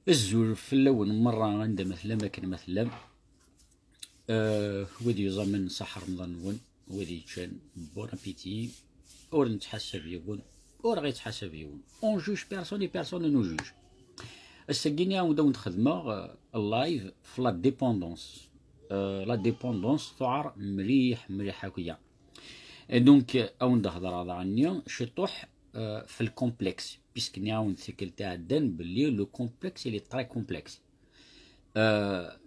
الزول في الأول مرة عند مثلا ما كان مثلا وذي يزمن صح رمضان ون وذي كان بون ابيتي اور نتحسب يون اور غير تحسب يون اون جوج بيرسون بيرسون نو جوج السكينيا ونبداو نخدمو اللايف في لا ديبوندونس لا ديبوندونس تعر مليح هكايا دونك او نهضر هذا عني شطوح في الكومبلكس بيسك نعاون ثقل تاع الدن بلي لو كومبلكس اللي تري كومبلكس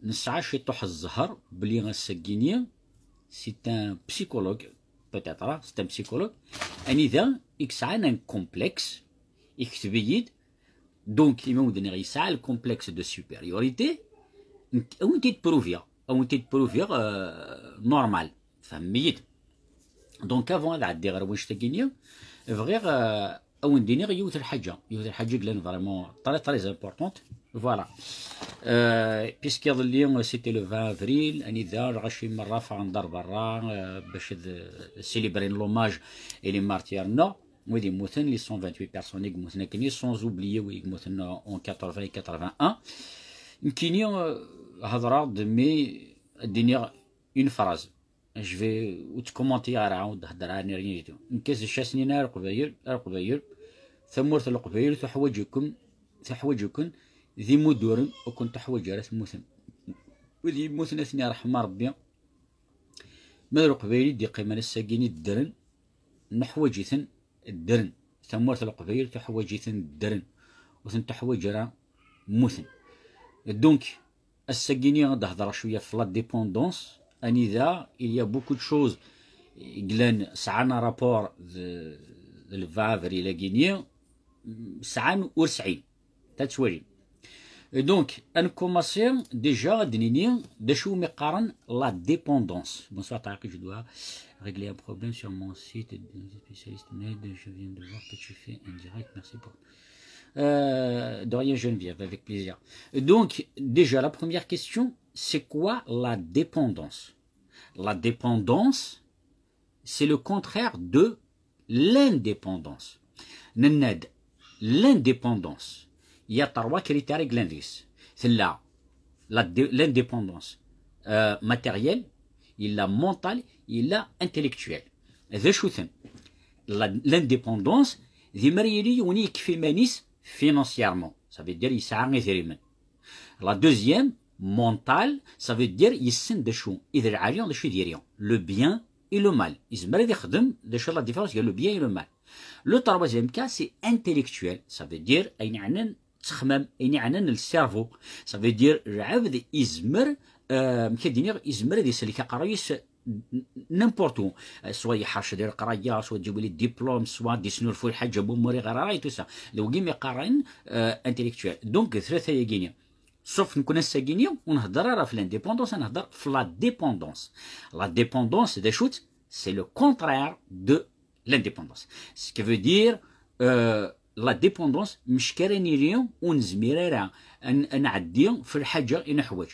نسعى شطوح الزهر بلي غنسكينيا سي ان بسيكولوج بوتيتر سي ان بسيكولوج اني ذا يسعى ان كومبلكس يكتبيد دونك كيما ودني غيسعى الكومبلكس دو سوبيريوريتي او انت تبروفيا نورمال فهميد دونك افون هذا عدي غير واش تاكينيا فغير او نديني غير يوث الحاجه لان فريمون تري امبورطونت فوالا بيسك يظل اليوم سيتي لو 20 افريل اني ذا غاشي مره فغندار برا باش سيليبرين لوماج الي مارتيرنا ويدي موثن لي 128 بيرسون يموتنا كني سون اوبليي ويموتنا اون 80 81 كيني هضره دمي ديني اون فراز je vais وتكومونتي عاود هضر عن ريتو نكاس الشاسنينا القبايل ثمورت القبايل تحوجكم ذي مدور وكنت تحوج على ثموثن وذي موثن ثني رحمة ربي ما القبايل دي قيمة الساقيني الدرن نحوجثن الدرن ثمورت القبايل تحوجثن الدرن وثن تحوج على موثن دونك الساقيني غدا هضر شوية في لا ديبوندونس أنذا il y a beaucoup de choses قلنا سعنا رابور الفافر إلى غينيا سعان ورسعين تتسوالي دونك أنكوماسي ديجا دنيني داشو مقارن لا ديبوندونس بونسوار طارق je dois régler un problème sur mon site de spécialiste mail je viens de voir que tu fais un direct merci pour de rien Geneviève avec plaisir donc déjà la première question c'est quoi la dépendance? La dépendance, c'est le contraire de l'indépendance. L'indépendance. Il y a trois critères glindis. C'est là, l'indépendance matérielle, il a mentale, il a intellectuelle. L'indépendance, financièrement. Ça veut dire qu'il la deuxième, mental, ça veut dire يسن دشو إذا العاليون دشو يديريون le bien et le mal يزمر يخدم دشو la différence le bien et le mal. Le troisième cas c'est intellectuel, ça veut dire أين عنن تخمم أين عنن السيرفو, ça veut dire العبد يزمر مكدينير يزمر يدي سلك قرايس n'importe où سواء يحرش دير قرايه سواء تجيب لي الدبلوم سواء ديسنور فول الحاجه بوموري غير راي تو سا لو كيما قارن انتليكتوال دونك ثلاثه يجيني sauf نكون الساكينيا ونهضر راه في لانديبوندونس نهضر في لا ديبوندونس. لا ديبوندونس دا شوت سي لو كونترير دو لانديبوندونس ce qui veut dire لا ديبوندونس مش كراني اليوم ونزمير راه نعدي في الحاجه نحوج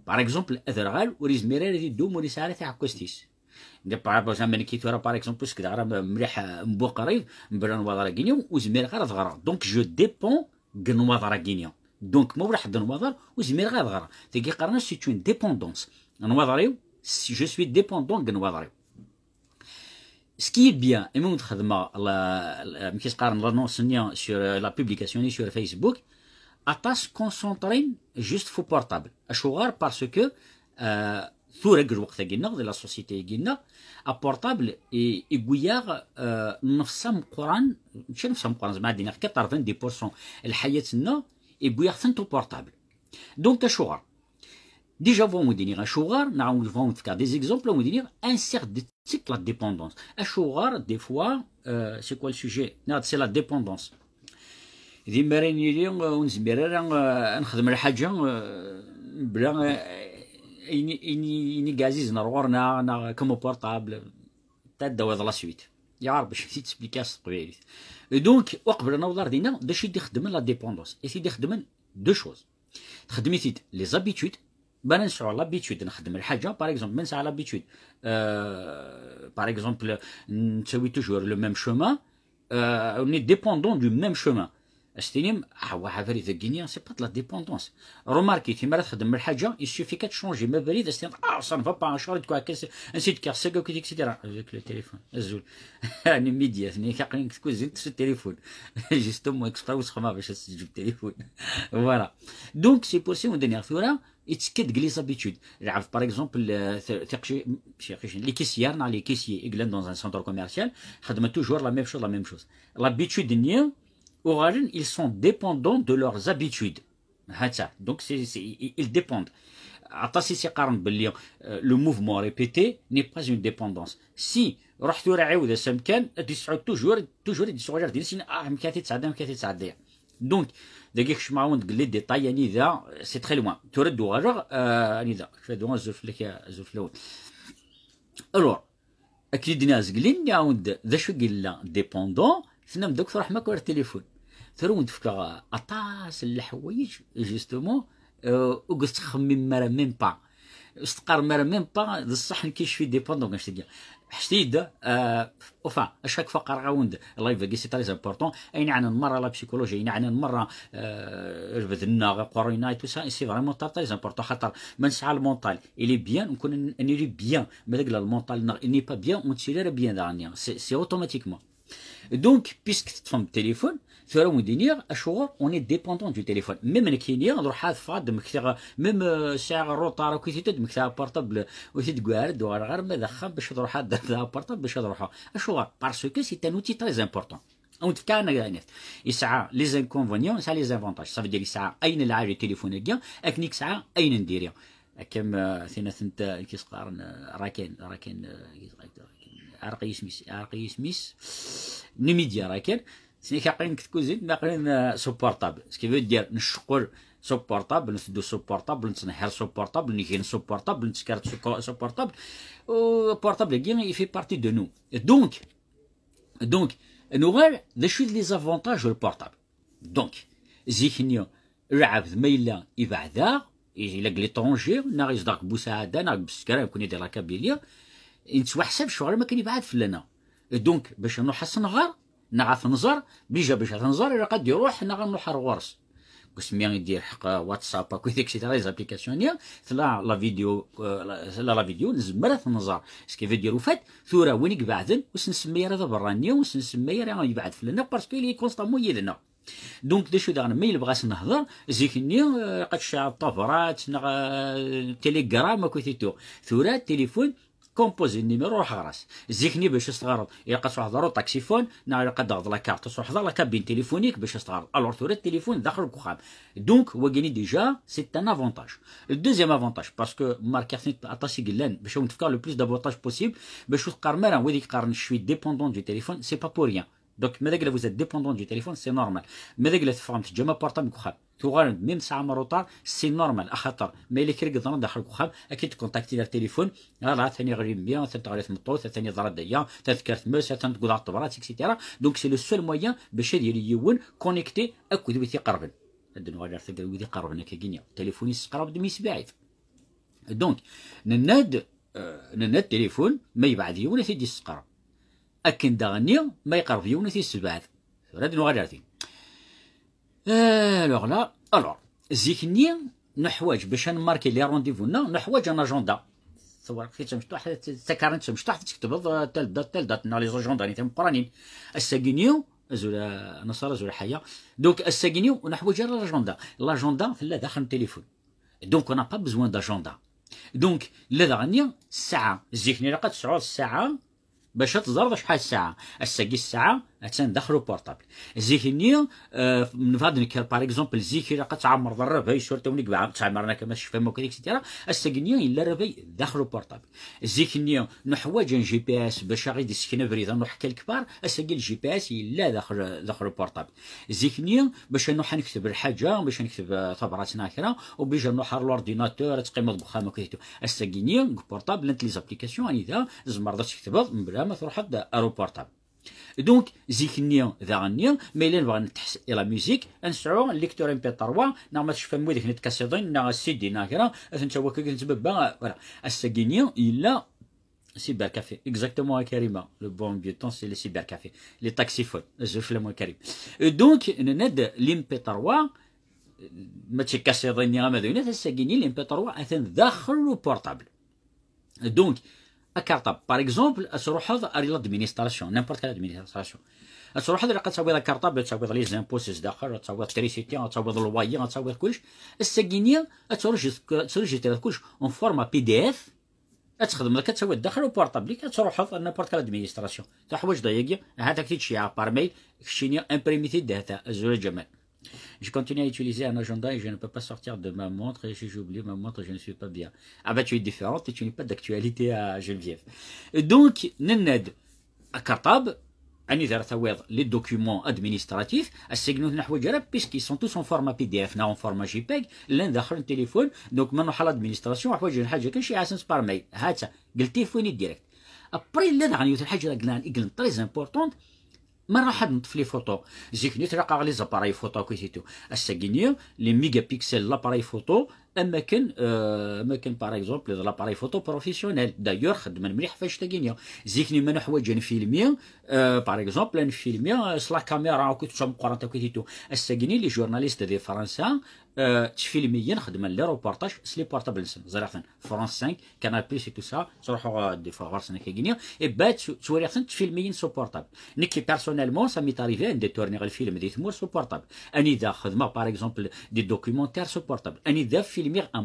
باغ اكزومبل اذرغال وريزمير راه يدوم وريساره تاع كوستيس دي باغ زعما كي تورا باغ اكزومبل كدا راه مليح مبو قريب مبرا نواضر كينيا وزمير غير صغار دونك جو ديبون كنواضر كينيا دونك ما واحد نواضر وزمير غير صغار تيجي قرنا سي اون ديبوندونس نواضريو جو سوي ديبوندون كنواضريو سكي بيان ايمون تخدم كي تقارن لانونسيون سور لا بوبليكاسيون سور فيسبوك اتاس كونسونطرين جوست فو بورتابل اشو غار باسكو ثورة كر وقتها قلنا لا سوسيتي قلنا ابورتابل يقويا نفسها مقران ماشي نفسها مقران زعما عندنا 90% الحياتنا يقويا ثنتو بورتابل دونك شغار ديجا فون مدينير شغار نعاود فون نفكر دي زيكزومبل مدينير ان سيغ دي تيك لا ديبوندونس شغار دي فوا سي كوا السوجي سي لا ديبوندونس ذي مريني لي ونزمير نخدم الحاجه بلا إني قازيز نروغرنا نا كومو بورطابل تادا لا سويت يا ربي شفتي تسبليكاس قبيلي دونك وقبل نوضر دينا داش يدي خدمن لا ديبوندونس يدي خدمن دو شوز تخدمي تيت لي زابيتود بان نسعو لابيتود نخدم الحاجه باغ اكزومبل ما نسعى لابيتود باغ اكزومبل نسوي توجور لو ميم شومان اوني ديبوندون دو ميم شومان استينيم واحد فريد ذاكينيا سي با لا ديبوندونس روماركي كيما تخدم الحاجه يسوفي كتشونجي ما فريد استين سا نفا با شغل تكون نسيت كارسكا وكي اكسيتيرا افيك لو تيليفون الزول يعني ميديا ثني كاين تكون زين تشد التليفون جوستومون اكسبرا وسخما باش تجيب التليفون فوالا دونك سي بوسيبل دنيا ثورا يتسكد لي زابيتود عرف باغ اكزومبل ثقشي لي كيسيار نا لي كيسيي اغلان دون ان سونتر كوميرسيال خدمه توجور لا ميم شوز لابيتود نيا ils sont dépendants de leurs habitudes. Donc, ils dépendent. Le mouvement répété n'est pas une dépendance. Si رحت راعي سمكان تسعود توجور يدير ديال مكاتي تسعد مكاتي تسعد دونك دقيق شمعون تقول لي ديتاي يعني ذا سي تري لوان ترد غرغ يعني ذا شادو الزوف لك يا زوف الاول الور اكيد ناس قلين يعاود ذا شو قال ديبوندون ثنا بدوك تروح ماك ورا التليفون ثرو نتفكر اطاس الحوايج جوستومون وقلت تخمم مرا ميم با استقر مرا ميم با الصح كيش في ديبوندون كاش تلقى حشتيد اوفا اشاك فقر غاوند الله يبارك سي تري امبورطون اين عن المره لا بسيكولوجي اين عن المره ربدنا قرينا تو سا سي فريمون تري امبورطون خاطر ما نسعى المونطال الي بيان نكون اني بيان ما داك المونطال ني با بيان ونسير بيان دانيا سي اوتوماتيكمون دونك بيسك تفهم التليفون ثورة مدينير اشغل اوني ديبوندون دو تليفون ميم نكينيا نروح حاذ فاد مكثر ميم ساعه روطار وكي تد مكثر بورطابل وكي تقعد غير ما دخل باش تروح حاد بورطابل باش تروح اشغل باسكو سي ان اوتي تري امبورطون اون تفكرنا يعني يسعى لي زانكونفونيون يسعى لي زافونتاج صافي دير يسعى اين العالي التليفونيه اكنيك ساعه اين نديرها كم ثنا ثنت كيس قارن راكن عرقي سميس نيميديا راكن سني كاين تكون زيد باقيين سوبورطابل سكيفو دير نشقر سوبورطابل نسدو سوبورطابل نتنحر سوبورطابل نيكين سوبورطابل نتسكرت سوبورطابل و بورطابل كين يفي بارتي دو نو دونك نوغال ذا شو لي زافونتاج البورطابل دونك زيكنيا العبد ما الا يبعدا الا لي طونجير ناغيز داك بوسعاده ناغ بسكرا يكون يدير لا كابيليا يتسوى حساب الشغل ما كان يبعد فلنا دونك باش نحس نغار نعرف نزر بيجا باش تنزر الا قد يروح نروح الغرس قسمي يدير حق واتساب كو اكسيتيرا لي زابليكاسيون ديال لا فيديو لا فيديو نزمر نزر سكي فيديو فات ثوره وين بعدن واش نسمي هذا براني واش نسمي راه يبعد فلنا باسكو لي كونستامون يدنا دونك داشو داغنا ما يبغاش نهضر زيكني قد شعب طفرات تيليغرام كويتيتو ثوره التليفون كومبوزي النيميرو روح غراس زيكني باش تستغرض يلقى تروح ضرو تاكسيفون يلقى تاخذ لا كارت تروح لا كابين تليفونيك باش تستغرض الوغ ثورة التليفون داخل الكوخام دونك هو كاني ديجا سي ان افونتاج الدوزيام افونتاج باسكو ماركيرتين اتاسي قلان باش نتفكر لو بلوس دافونتاج بوسيبل باش تقارن مرا وديك قارن شوي ديبوندون دو تليفون سي با بور ريان دونك ماذا قال فوز ديبوندون دو تليفون سي نورمال ماذا قال تفهم تجمع بورطابل كوخام تغارن ميم ساعه مروطار سي نورمال اخاطر ما الا كري قدرنا داخل الكوخام اكيد كونتاكتي ديال التليفون راه ثاني غريب بيان ثاني مطوط ثاني ضرب ديا تذكرت مس ثاني تقول على الطبرات اكسيتيرا دونك سي لو سول مويان باش يدير يون كونيكتي اكو دويتي قربن هادو غادي تلقى ودي قربنا كينيا تليفوني قرب دميس بعيد دونك نناد التليفون ما يبعد يون تيدي السقر اكن داغني ما يقرب يون تيسبعد هادو غادي الوغ لا الوغ زيكني نحواج باش نماركي لي رونديفونا نحواج ان اجندا تصور كي تمشطح تكارنت تمشطح تكتب تال دات لي زوجوندا اللي تمقرانين الساكينيو زولا نصر زولا حياه دونك الساكينيو نحواج الاجندا في داخل التليفون دونك انا با بزوان داجندا دونك لا دغني الساعه زيكني لقات 9 الساعه باش تزرد شحال الساعه الساقي الساعه تندخلو بورطابل زيكني من فهاد نكر باغ اكزومبل زيكي راه تعمر الرباي سورتو نك بعض تعمرنا كما شفا كذا اكسيتيرا الساقي الا رباي داخلو بورطابل زيكني نحواج ان جي بي اس باش غادي يسكن بريده نروح كالكبار الساقي الجي بي اس الا داخل بورطابل زيكني باش نروح نكتب الحاجه باش نكتب طبرات ناكره وباش نروح لورديناتور تقيم الضخامه كيتو الساقي بورطابل انت لي زابليكاسيون اذا زمرضات تكتب بلا ما تروح ارو بورطابل دونك زيكني ذاغني ما الا نبغي نتحس الى ميوزيك نسعو ليكتور ام بي 3 ما تشفى موديك نتكاسيدين نا سيدي ناكرا انت هو كنتبع فوالا الساقيني الا سيبر كافي اكزاكتومون كريمه لو بون بيو طون سي لي سيبر كافي لي تاكسيفون زوج فلام كريم دونك نناد ليم بي 3 ما تكاسيدين غا ماذا الساقيني ليم بي 3 اثن داخل بورطابل دونك كارطاب باغ اكزومبل تروح ا لادمينستراسيون نيمبورت كال ادمينستراسيون تروح هذا قد تصاوب كارطاب تصاوب لي زامبوس داخل تصاوب تريسيتي تصاوب الوايي تصاوب كلش الساكينيه ترجي كلش اون فورما بي دي اف تخدم لك تسوي داخل وبورطابليك تروح نيمبورت كال ادمينستراسيون تاع حوايج دايقيه هذاك تيتشي بار ميل كشيني امبريميتي داتا زول جمال. Je continue à utiliser un agenda et je ne peux pas sortir de ma montre et j'ai oublié ma montre, je ne suis pas bien. Ah bah tu es différente et tu n'es pas d'actualité à Geneviève. Donc, Nened à Kartab, les documents administratifs, puisqu'ils sont tous en format PDF, en format JPEG, l'un d'entre le téléphone, donc maintenant à l'administration, par mail. Le téléphone est direct. Après, il très importante. مرة حد نطفي لي فوطو زيك تلقى لي زاباراي فوطو كيتو الساكينيا لي ميجا بيكسل لاباراي فوطو اما كان باغ اكزومبل لاباراي فوطو بروفيسيونيل دايور خدم مليح فاش تاكينيا زيكني ما نحواج نفيلمي باغ اكزومبل نفيلمي سلا كاميرا كنت تشم قرانتا كيتو الساكيني لي جورناليست دي فرنسا تفيلمي نخدم لي روبورتاج سلي بورتابل زرافن فرانس 5 كانال بليس تو سا تروحوا دي فوا غارسنا كيغينيا اي بات توريخن تفيلمي سو بورتابل نيكي بيرسونيلمون سا ميت اريفي عندي تورني الفيلم دي ثمور سو بورتابل اني ذا خدمه باغ اكزومبل دي دوكيومونتير سو بورتابل اني ذا فيلمير ان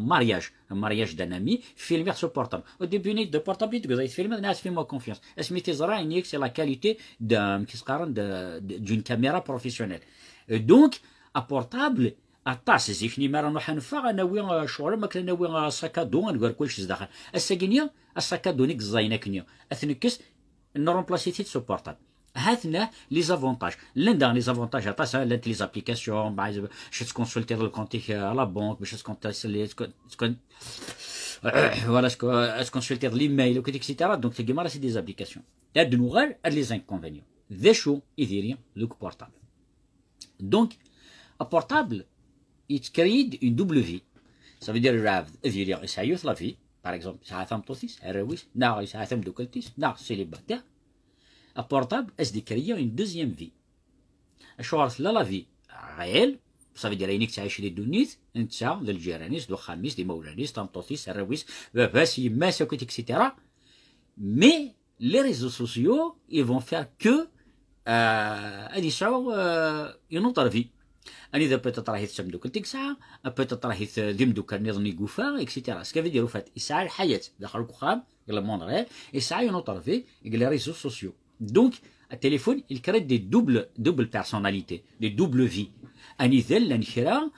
مارياج دان امي فيلمير سو بورتابل او ديبي نيت دو بورتابل تقدر تفيلم ناس في مو كونفيونس اسميتي زرا انيك سي لا كاليتي د كيسقارن دون كاميرا بروفيسيونيل دونك ا بورتابل الطاس زيفني ما نروح نفاغ ناوي شغل ما كان ناوي ساكادو نقول كلشي زداخل الساكينيا الساكادو نيك زاينه كنيا اثنكس نرومبلاسيتي سو بورتابل هاثنا لي زافونتاج لان دان لي زافونتاج طاس لانت لي زابليكاسيون باش تكونسلتي الكونتيك لا بنك باش تكون فوالا تكونسلتي ليميل وكذا اكسيتيرا دونك تلقى مرة سي دي زابليكاسيون هاد نوغال هاد لي زانكونفينيون ذا شو يديري لوك بورتابل دونك بورتابل يتكريد اون دوبل في ça veut dire راه ديري يسعيوث لا في باغ اكزومبل ساعه ثم طوسيس هراويس نا ساعه ثم دوكلتيس نا سيليباتير بورتابل اس دي كريا اون دوزيام في اشوارث لا في غيل ça veut dire انك تعيش لي دونيت انت للجيرانيس دو خاميس دي مولانيس ثم طوسيس هراويس باباس يماس وكيت اكسيتيرا مي لي ريزو سوسيو ils vont faire que ادي شاو اون اوتر في اني اذا بيتيت راهي تسمدو كل ساعه بيتيت راهي ديمدو كان نظني كوفا اكسيتيرا سكافي ديرو فات يسعى الحياه داخل الكوخام قال المون غير يسعى اون اوتر في قال لي ريزو سوسيو دونك التليفون يكري دي دوبل بيرسوناليتي دي دوبل في اني ذا لنكرا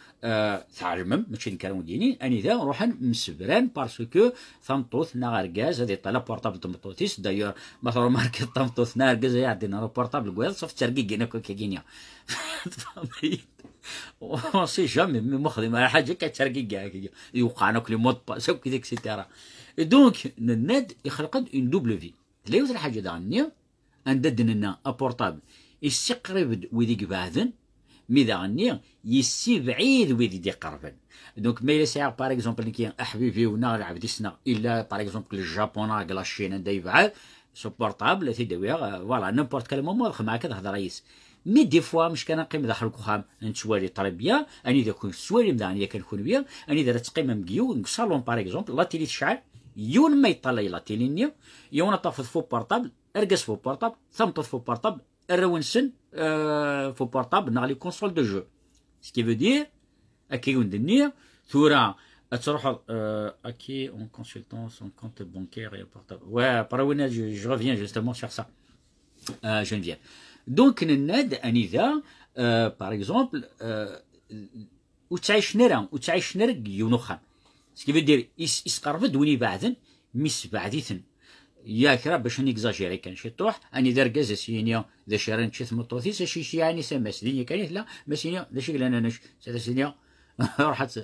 تعلمم ماشي نكرا ديني اني ذا نروح مسبران باسكو ثمطوث نغركاز هذه طلا بورطابل تمطوثيس دايور مثلا ماركت تمطوث نغركاز يعدينا بورطابل كويل صف تركيكينا كوكيكينيا او سي جامي مخدم على حاجه كتركيكا يوقعنا كل مود باس وكذا اكسيتيرا دونك الناد يخلق اون دوبل في لا يوث الحاجه دانيا عندنا بورطابل يسقرب ويديك بعدن ميدا غني يسي بعيد ويدي دي قربن دونك ما الا ساعه باغ اكزومبل كي احبيبي ونا العبد سنا الا باغ اكزومبل الجابون كلا الشين دا يبعد سو بورطابل تيداوي فوالا نيمبورت كال مومون معاك تهضر رئيس مي دي فوا مش كنقيم داخل الكوخام نتسوالي طربيه اني اذا كنت سوالي مدانيه كنكون بيا اني اذا تقيم مكيو صالون باغ اكزومبل لا تيلي تشعل يون ما يطلع لا تيلينيا يون طافت فو بورطابل ارقص فو بورطابل ثمطط فو بورطابل الروانسن فو بورطابل نغلي كونسول دو جو سكي فو دير اكي وندنيا ثورا تروح اكي اون كونسلتون سون كونت بانكير et portable. Ouais, Parawina, je reviens justement sur ça, Geneviève. Donc نناد انذا par exemple وتعيش نرى وتعيش نرق يونخام سكي في دير يسقربد وني بعدن ميس بعديثن يا كرا باش نيكزاجيري كان شي طوح اني دار كازا سينيا ذا شيران تشث مطوثيس شي يعني سماس دنيا كانت لا ما سينيا ذا شي لنا نش هذا سينيا راحت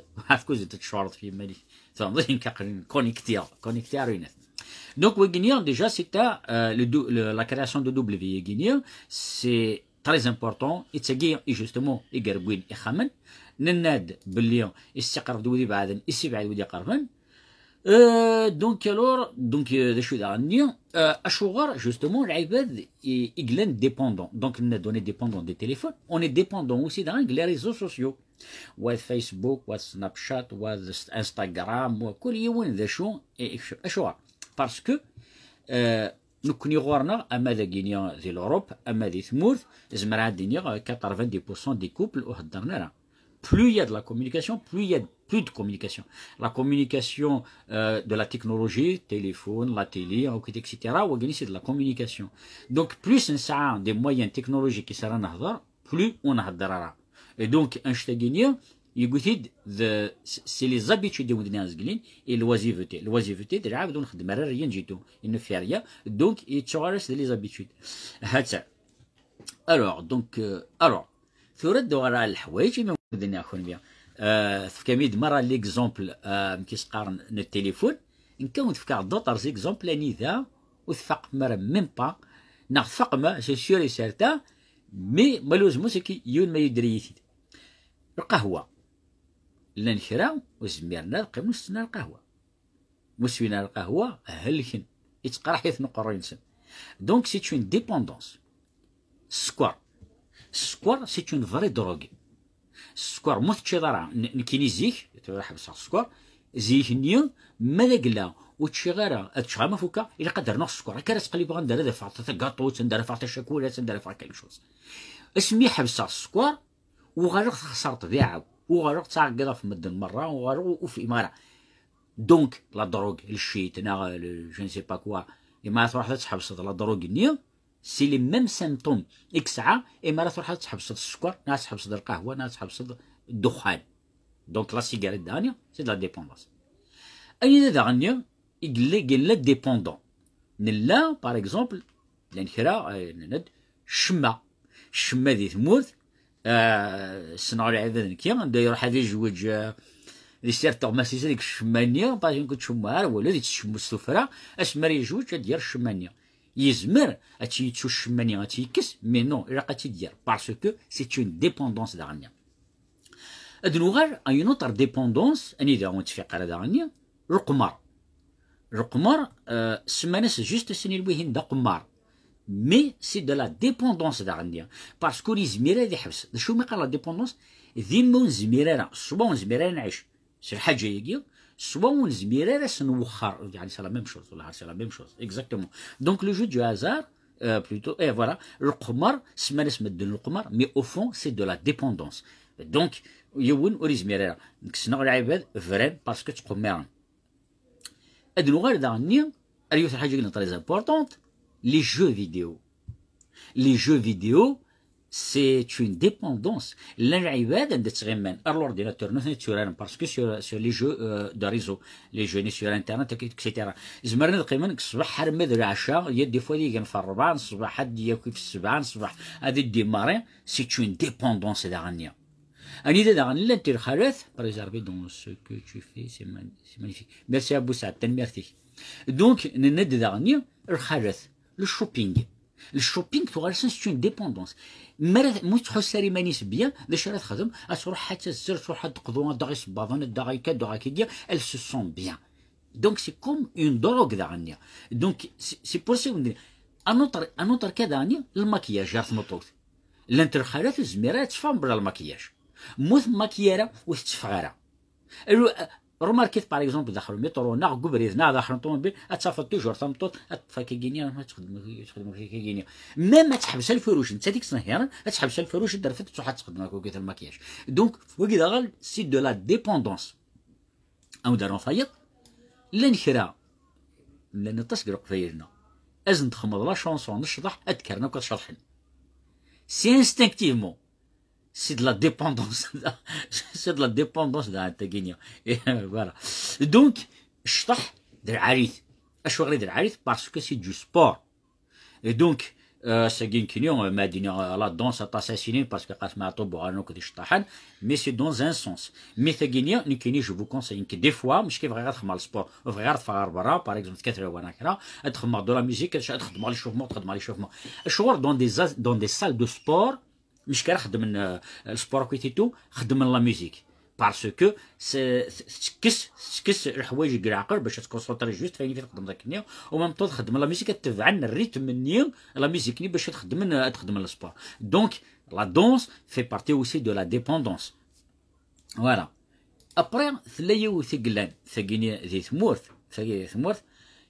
كوز تشورط في مالي تنظن كونيكتير رينات. Donc Guinea déjà c'est la création de W Guinea c'est très important يتسقي justement يقربين يخمن نناد باللي يستقرب دودي بعدن يسبعد ودي قربن. Donc alors donc ذا شو داني اشوغر justement العباد يقلن dépendant donc on est dépendant des téléphones on est dépendant aussi dans les réseaux sociaux وفيسبوك وسنابشات وانستغرام وكل يوم ذا شو اشوغر باسكو نكوني غورنا اما ذا غينيا ذي لوروب اما ذي ثمورث زمرا الدنيا 90% دي كوبل وهضرنا راه plus il y a de la communication, plus il y a plus de communication. La communication de la technologie, téléphone, la télé, etc. C'est de la communication. Donc plus on a des moyens technologiques qui seront plus on a de. Et donc un ch'tagénien, c'est les habitudes de l'Oudinaz Glin et l'oisiveté. L'oisiveté, de l'Abd, on ne fait rien du tout. Il ne fait rien. Donc il c'est les habitudes. Alors, ثورد وراء الحوايج ما ودنا نكون بها في كميد مره ليكزومبل كيسقارن التليفون نكون تفكر دوطر زيكزومبل اني ذا وثق مره ميم با نفق ما سي سيوري سيرتا مي مالوز موسيكي يون ما يدري يثيد القهوه لنا نشراو وزميرنا نقيم نستنى القهوه مسوينا القهوه هلكن يتقرا حيث نقرا ينسن دونك سي اون ديبوندونس سكوار السكر سي اون فري دروغ السكر مثشي ضرع نكيني زيك حبس على السكر زيك نيو ماذا قلا وتشغاله اتشغا ما فوكا الا قدر نص السكر كان تقلب غندير هذا فاطه كاطو تندير فاطه شاكولا تندير فاطه كل شوز اسمي حبس على السكر وغير خسر طبيعه وغير تعقد في مد المره وغير وفي اماره دونك لا دروغ الشيت انا جو نسي با كوا ما تروح تحبس لا دروغ نيو سي لي ميم سيمبتوم اكسعه اما راه تروح تحبس السكر ناس تحبس القهوه ناس تحبس الدخان دونك لا سيجاريت دانيا سي لا ديبوندونس اي ذا غنيا يقول لا ديبوندون نلا باغ اكزومبل لان خرا ند الشما ذي ثمورث السنغال العباد كيا يروح هذا يجوج لي سير توماسيس ديك الشمانيه باغي كنت شمار ولا ديك تشم السفره اسمر يجوج ديال الشمانيه يزمر اتي تشو الشمانيه اتيكس مي نو الا قاتي دير باسكو سي اون ديبوندونس داغنيا ادنوغار اي نوتر ديبوندونس اني دا متفق على داغنيا القمار سمانس جوست سني الوهين دا قمار مي سي دو لا ديبوندونس داغنيا باسكو لي زميره دي حبس شو مي قال لا ديبوندونس ذيمون زميره سوا زميره نعيش سي الحاجه يجي soit زميره سنوخر يعني c'est la même chose ولا c'est la même chose exactement donc le jeu du hasard plutôt et voilà القمر سما نسمد القمر mais au fond c'est de la dépendance donc يون وري زميره نكسنا العباد فريم باسكو تقمران ادنو غير داني اليوت الحاجه اللي طري امبورطونت لي جو فيديو c'est une dépendance. L'Arrivade de Tseremen, à l'ordinateur, nous sommes parce que sur les jeux de réseau, les jeux sur Internet, etc. زمرنا القيمة صباح حرمد العشاء يدي فودي كان في الربع صباح حد ياكل في السبعة صباح هذا الديمارين c'est une dépendance d'Arania. أني ده دعني لأنت الخلاث préservé dans ce que tu fais c'est magnifique. Merci à vous ça merci. Donc ند دعني الخلاث le shopping. الشوبينغ تغرسن سي اون ديبوندونس مرات مو تحس مانيس بيان باش راه تخدم تروح حتى الزر تروح تقضوا داغي صباطون داغي داغي كي ال سو سون بيان دونك سي كوم اون دروغ داغنيا دونك سي بور سي انوتر كداني الماكياج جات نطوط لانتر خالات الزميره تفهم بلا الماكياج موث ماكياره وتتفغره روماركيت باغ اكزومبل داخل المترو ناخ كبريز نا داخل الطوموبيل تصافط توجور تمطوط فكيغينيا ما تخدم كيغينيا ما تحبس الفروش انت ديك النهار تحبس الفروش درت تروح تخدم كوكيت الماكياج دونك وكذا سي دو لا ديبوندونس أو دارون ثايط لان كرا لان تسقرق فيرنا أزن تخمض لا شونسون نشطح أذكرنا كتشطحن سي انستينكتيفمون سي دو لا ديبوندونس سي دو لا ديبوندونس تاع كينيا فوالا دونك الشطح دير عريث اش غير دير عريث باسكو سي دو سبور دونك ساكين كينيون مادينة لا دونس تاساسينين باسكو قاس مع طوب وغانو كدي شطحان مي سي دون ان سونس مي ثاكينيا نكيني جو فو كونساي كي دي فوا مش كيف غير تخدم على السبور بغي غير تفغر برا باغ اكزومبل تكثر وانا كرا تخدم دو لا ميوزيك تخدم على الشوفمون تخدم على الشوفمون الشغل دون دي سال دو سبور مش كان خدم السبور كويتيتو خدم لا ميوزيك باسكو تكس الحوايج كاع عقل باش تكونسونطري جوست فين تخدم داك النيا ومام طول تخدم لا ميوزيك تتبع الريتم النيا لا ميوزيك ني باش تخدم السبور دونك لا دونس في بارتي اوسي دو لا ديبوندونس فوالا ابري ثلايو ثقلان ثقيني ذي ثمورث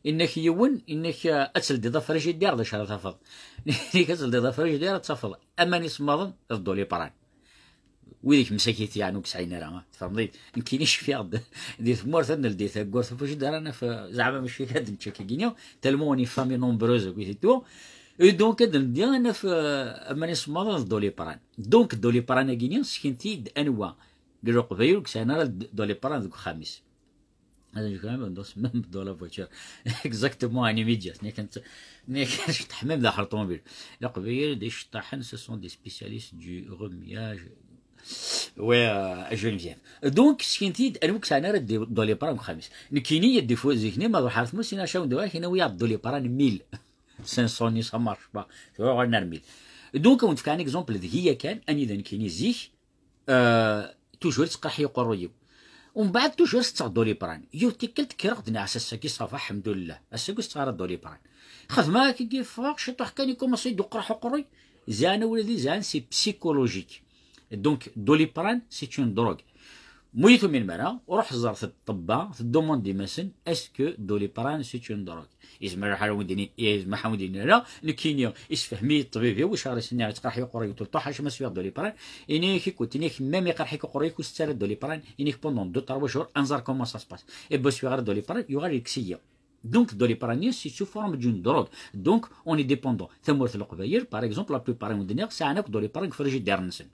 انك يون انك اتسل دي ضفرج دير دا شهر تفض انك اتسل دي ضفرج دير تفض اماني سماضن ردو لي بران ويديك مساكيت يعني كسعين راه تفهمي نكينيش فيها دي ثمور ثن دي ثقور فاش دار انا زعما مش في هاد نتشكي كينيو تالموني فامي نومبروز كويتو دونك هاد ندير انا في اماني سماضن ردو لي بران دونك دو لي بران كينيو سكنتي انواع قالوا قبيل كسانا دو لي بران ذوك خامس هذا جو كان ندوس ميم دو لا فوتور اكزاكتومون اني ميدياس ني كان تحمام داخل الطوموبيل قبيل دي شطاحن سو سون دي سبيسياليست دو رومياج جونفييف دونك سكنتي انا كسانا دو لي بران خامس نكيني يدي فوق زيكني ما روح عرفت مسينا شاو دوا هنا ويا دو لي بران 1000 500 ني سا مارش با تو غير نرميل دونك كنت كان اكزومبل هي كان اني اذا كيني زيك توجور تقرحي قرويو ومن بعد توجور ستغدو لي بران يو تيكلت كي رقدني على اساس كي صافا الحمد لله اساكو ستغردو لي بران خدمه كي فاق شطح كان يكومونسي يدو قرح قروي زان ولدي زان سي بسيكولوجيك دونك دوليبران سي اون دروغ مويتو من مرا وروح زرت الطبا في الدومون دي مسن اسكو دوليبران سي اون دروغ يزمر حاولني يزمر حاولني لا لكينيا فهمي الطبيب واش راه سني تقرح يقري طاح ما سوي دوليبران اني كي كنت اني ميم يقرح يقري كوستار دوليبران اني بوندون 2 3 جور انزار كومون سا سباس اي بو سوي دوليبران يوغا ليكسيا دونك دوليبران سي سو فورم دون دروغ دونك اوني ديبوندون ثمورث القبايل باغ اكزومبل لا بلوبار من الدنيا ساعنا دوليبران فرجي دارنسن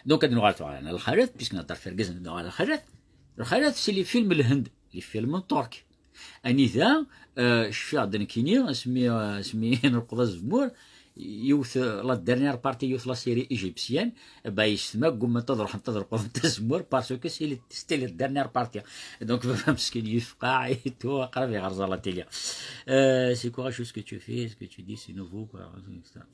دونك هاد نغالطو على الخريط بيسك نهضر في ركز ندوي على الخريط سي لي فيلم الهند لي فيلم تركي اني ذا شفيع دنكيني سمي نرقض الزمور يوث لا ديرنيير بارتي يوث لا سيري ايجيبسيان بايش سما قوم تضرح قض الزمور باسكو سي ستيل ديرنيير بارتي دونك مسكين يفقع تو قرب يغرز لا تيليا سي كوا شو سكو تو في سكو تو دي سي نوفو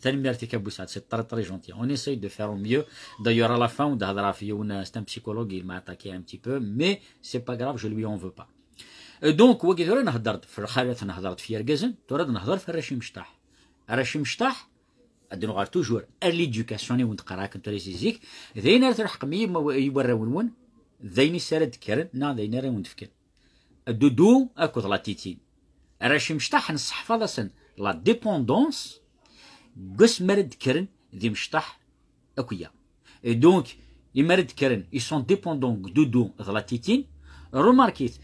ثاني ميرتي كابوسات سي طري جونتي اون اساي دو فير او ميو دايور على لا فان دهضر في ون ستان بسيكولوج il m'a attaqué un petit peu mais c'est pas grave je lui en veux pas دونك وقيت انا هضرت في الخريط انا هضرت في ركزن تراد نهضر في الرشيم مشطاح الرشيم مشطاح ادنو غار توجور ليدوكاسيون وانت قراك انت ريزيك ذينا تلحق مي يوراون ذيني سرد كرن نا ذينا راه ونتفكر الدودو اكو لا تيتين الرشيم مشطاح نصح فاضسن لا ديبوندونس قس مرد كرن ذي مشطاح اكويا دونك يمرد كرن اي سون ديبوندون دودو لا تيتين روماركيت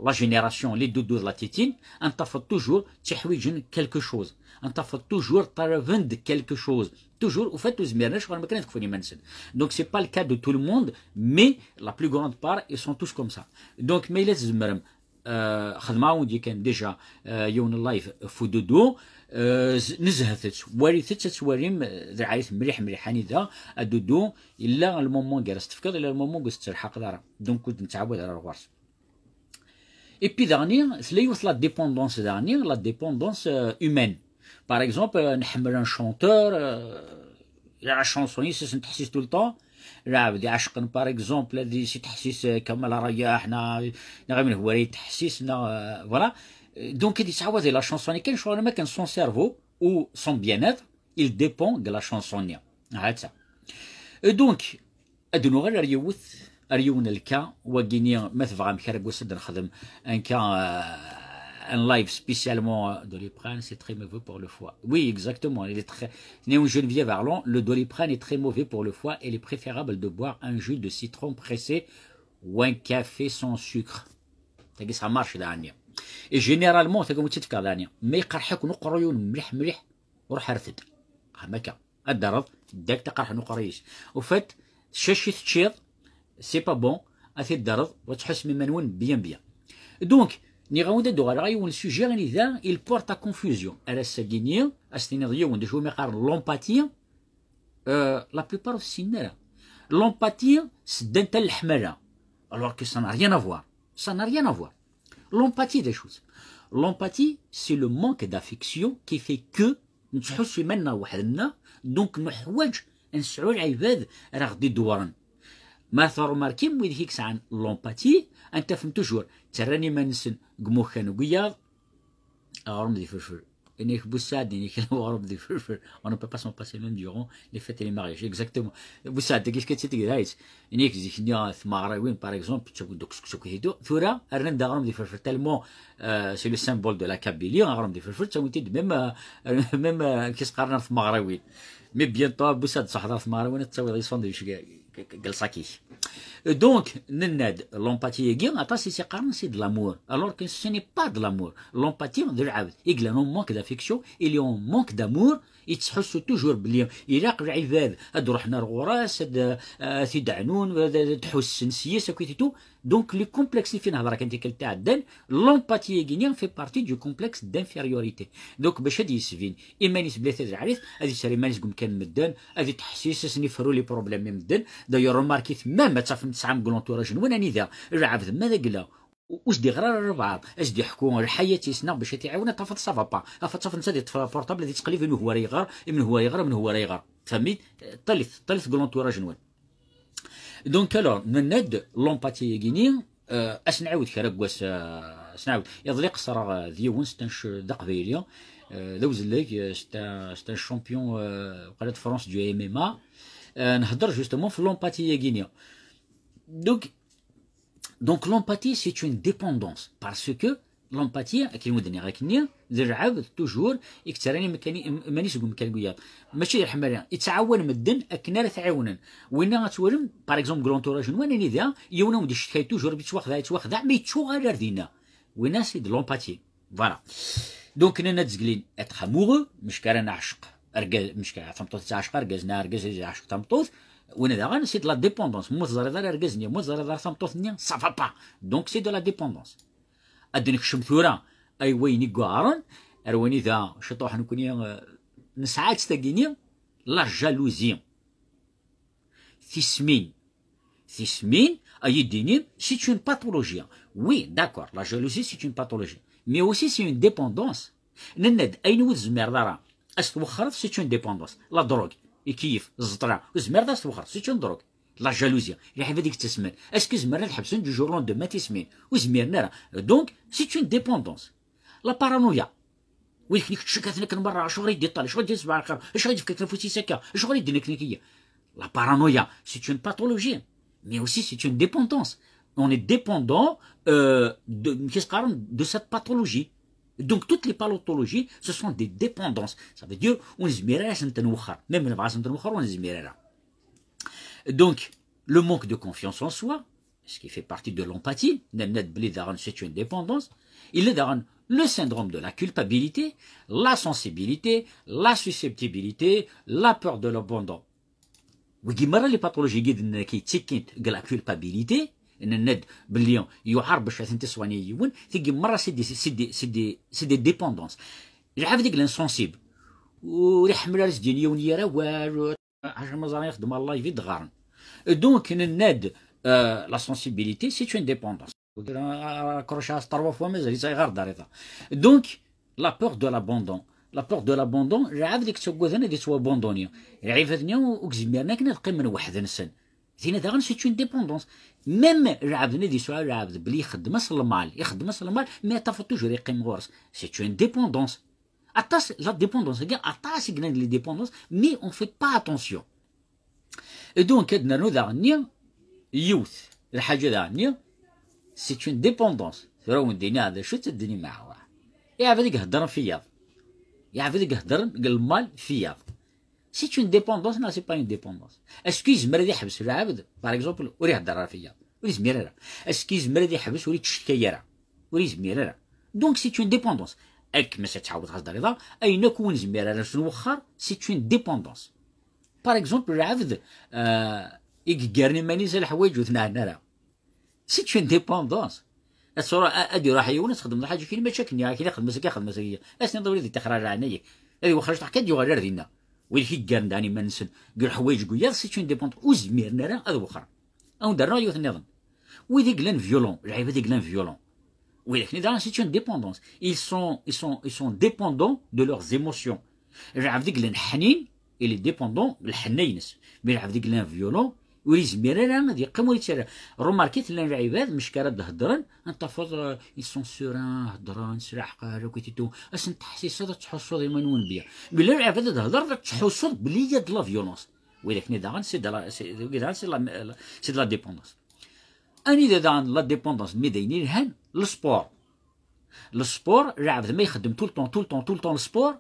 لا جينيراسيون لي دودو لا تيتين انت فاض توجور تحويجن كالكو شوز انت فاض توجور طرفند كالكو شوز توجور وفاتو زميرناش غير ما كان تكفوني منسن دونك سي با الكا دو تو لو موند مي لا بلو غروند بار اي سون توش كوم سا دونك ما الا زمرم خدمه ودي كان ديجا يون اللايف فو دودو نزهثت وريثت توريم ذعايث مليح هاني ذا الدودو الا المومون جالس تفكر الا المومون قست تلحق دارا دونك كنت نتعود على الغوارس et puis dernier c'est la dépendance dernière la dépendance humaine par exemple نحمل un chanteur la chansonnier نتحسس tout le temps لا بدي عشق باغ اكزومبل هذه شي تحسيس كمال رياح غير من هو تحسيسنا فوالا دونك هذه تعاود لا شونسوني كاين شغل ما كان سون سيرفو او سون بيان اتر il dépend de la chansonnière هاتا دونك ادنو غير ريون الكا وكيني ما تبغى مكرق وسد نخدم ان كا un live spécialement Doliprane, c'est très mauvais pour le foie. Oui, exactement. Il est très... Néon Geneviève Arlon, le Doliprane est très mauvais pour le foie et il est préférable de boire un jus de citron pressé وان كافي سون سكر تاكي سا مارش دانيا اي جينيرالمون تاكي متفكر دانيا ما يقرحك نقريون مليح مليح وروح رثد هكا الدرض داك تقرح نقريش وفات شاشي تشيض سي با بون اثي الدرض وتحس من منون بيان بيان دونك ني غاوندا دو غايون السوجي غاني ذا il porte à confusion على الساكينيا استيني ضيون دو شو ما يقارن لومباتيا لا بلوبار السينارا لومباتيا سدان تا الحماله alors que ça n'a rien à voir ça n'a rien à voir l'empathie des choses l'empathie c'est le manque d'affection qui fait que نتحس منا وحدنا دونك نحوج نسعو العباد راه غدي دوارن ما ثارو ماركين ويد هيكس عن لومباتي انت فهم توجور تراني ما نسن قموخان وقياض غرم دي فرفر انيك بوساد انيك غرم دي فرفر on ne peut pas s'en passer même durant les fêtes et les mariages exactement بوساد كيف كتسيتي هايت انيك زيكنيا ثماراوين باغ اكزومبل تشوف دوك سكسوك هيدو ثورا ارن دا غرم دي فرفر تالمون سي لو سيمبول دو لا كابيلي غرم دي فرفر تاوتي ميم كيس قارنا ثماراوين مي بيانتو بوساد صح ثماراوين تساوي ساندويتش قلصاكيش دونك نناد لومباتي كي عطاسي سي قارن سي دو لامور الوغ كو سي ني با دو لامور لومباتي دو العبد يقلا نون مونك دافيكسيون إلي اون مونك دامور يتحسوا توجور بلي يراقب العباد هاد روحنا الغراس هاد ثيد عنون تحس نسيس كويتو دونك لي كومبلكس فين هضرك انت كلتا عدان لومباتي كينيا في بارتي دو كومبلكس دانفيريوريتي دونك باش هادي يسفين ايمانيس بلا تاع العريف هادي ساري مانيس كوم كان مدان هادي تحسيس نفرو لي بروبليم مدان دايور ماركي ثمام تافهم تسعه مقلونتوراج وين اني ذا العبد ماذا قلا واش دي غرار بعض اش دي يحكوا الحياه تيسنا باش تعاون تفض صافا با افا نتا دي بورطابل دي تقليب من هو ريغار من هو يغار من هو ريغار فهميت طلث قلونتوراج نوان دونك الور نناد لومباتي كيني اش نعاود كراكواس اش نعاود يضلق صرا ديون ستنش دقبيليا دوز ليك ستان شامبيون قناه فرنسا دو ام ام ا نهضر جوستومون في لومباتي كينيا Donc l'empathie c'est une dépendance parce que l'empathie كيما ودني غاكنيا العبد توجور يكتراني مانيش نقول مكان قياد ماشي الحماله يتعاون مدن اكنا تعاونا وين غتولم باغ اكزومبل كلونتوراج وين ذا يونا ودي شتي توجور بيتواخذ ما يتشوغ على ردينا وين سي دو لومباتي فوالا دونك انا تزقلين اتخ امورو مش كان نعشق ارجاز مش كان فهمتو تعشق ارجازنا ارجاز عشق تمطوط وانا داغا سي دو لا ديبوندونس موزر دار ارجازني موزر دار تمطوطني صافا با دونك سي دو لا ديبوندونس ادنك شمثورا اي وين قارن ارواني ذا شطوح نكوني نسعات تاكيني لا جالوزي ثيسمين اي ديني سي اون باثولوجيا وي داكور لا جالوزي سي اون باثولوجي مي اوسي سي اون ديبوندونس نند اين وزمير دارا استوخرت سي اون ديبوندونس لا دروغ يكيف الزطرة وزمير دار استوخرت سي اون دروغ لا جالوزيا اللي حيت هذيك تسمن اسكو زمرنا تحبسون دو جور لون دو ما تسمين وزميرنا دونك سي اون ديبوندونس لا بارانويا ويلك نيك تشكاتنك من برا اش غادي يطلع اش غادي يصبح على الخير اش غادي يفكر نفوسي سكا اش غادي يدير كلينيكيه لا بارانويا سي اون باثولوجي مي اوسي سي اون ديبوندونس on est dépendant de cette pathologie. Donc toutes les pathologies, ce sont des dépendances. Ça veut dire on zmirara santanoukhar, même le vasan tanoukhar on zmirara. Donc le manque de confiance en soi, ce qui fait partie de l'empathie, c'est une dépendance. Il est dans le syndrome de la culpabilité, la sensibilité, la susceptibilité, la peur de l'abandon. Oui, les pathologies qui tiennent la culpabilité. ان الند باللي يحارب باش انت سوانيون تيجي مره سي دي ديبوندونس العاب ديك لانسونسيبل وريح ملارس ديال ونيا راه والو حاجه ما يخدم الله يفيد غارن دونك الند لا سونسيبيليتي سي اون ديبوندونس كروشا 3 فوا مازال غير داريطا دونك لا بور دو لابوندون لا بور دو لابوندون العاب ديك تسوكوذنا دي سوا بوندونيا عيفتني وكزميرنا كنا نبقى من واحد نسن زين داغن سي اون ديبوندونس ميم العبد دي سؤال العبد بلي يخدم المال مي تافو توجور يقيم غورس سي اون ديبوندونس اتاس لا ديبوندونس كاع اتاس كنا لي ديبوندونس مي اون في با اتونسيون دونك كدنا نو داغني يوث الحاجه داغني سي اون ديبوندونس راهو دينا هذا شو تدني معاه يا بديك هضر فيا يا بديك هضر المال فيا C'est une dépendance, non, c'est pas une dépendance. Est-ce que je me dis, par exemple, ou rien d'arrafia, وليزمير راه اسكي يزمر هذا يحبس ولي تشكايا راه وليزمير راه دونك سي اون ديبوندونس اك ما تعاود غاز رضا اين كون زمير راه شنو وخر سي اون ديبوندونس باغ اكزومبل العبد يقارني ماني زال الحوايج وثنانا راه سي اون ديبوندونس الصورة ادي راح يونس تخدم الحاجه كاين مشاكل كاين خدمه سيئه اسني ضروري دي تخرج عنايا هذه وخرجت حكا دي غير دينا ويلي كيقارن داني ما نسن قال حوايج قويا سي اون ديبوندونس وزميرنا راه هذا وخر او درنا يوث النظام ويدي قلان فيولون العيبه دي قلان فيولون ولكن دارنا سي اون ديبوندونس ils sont dépendants de leurs émotions العبد قلان حنين اللي ديبوندون الحنينس بين عبد قلان فيولون ويزمير راه غادي يقيم ويتسرع روماركيت لان العباد مش كارد هضرن انت فضل يسون سوران هضران سرع حقا كيتو اسن تحسيس هذا تحسوا ديما نون بيا بلا العباد تهضر تحسوا بلي يد لا فيولونس ولكن داغن سي لا ديبوندونس اني داغن لا ديبوندونس مي داينين الهان السبور العبد ما يخدم طول طون السبور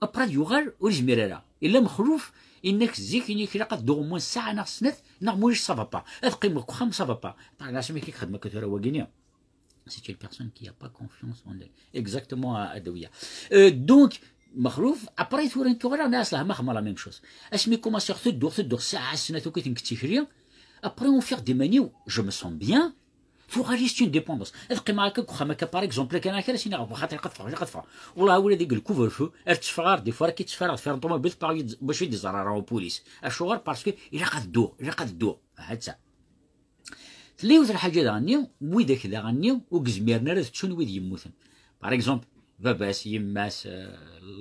ابرا يوغال ويزمير راه الا مخلوف انك زيك انك الا قد دو موان ساعه ناقص سنات مولاش سافا با تقيم خم سافا با طبعا علاش ما كيخدم كثر هو كينيا سي اون بيرسون كي با كونفيونس اون اكزاكتومون ادويه دونك مخلوف ابري ثورين كورا ناس لا ما خما لا ميم شوز اش مي كوماسيغ تدور ساعه سنات وكي تنكتيخريا ابري اون فيغ دي مانيو جو مو سون بيان فوغاليست اون ديبوندونس تبقي معاك خما باغ اكزومبل كان كاين شي نعرف خاطر قطفه والله ولادي يقول كوفر فو ارتفغار دي فوا كيتفرغ في الطوموبيل باش يدي زراره بوليس الشغل باسكو الا قد دور هادشا تليوز الحاجه داني ويداك دا غني وكزميرنا راه تشون ويد يموتن باغ اكزومبل باباس يماس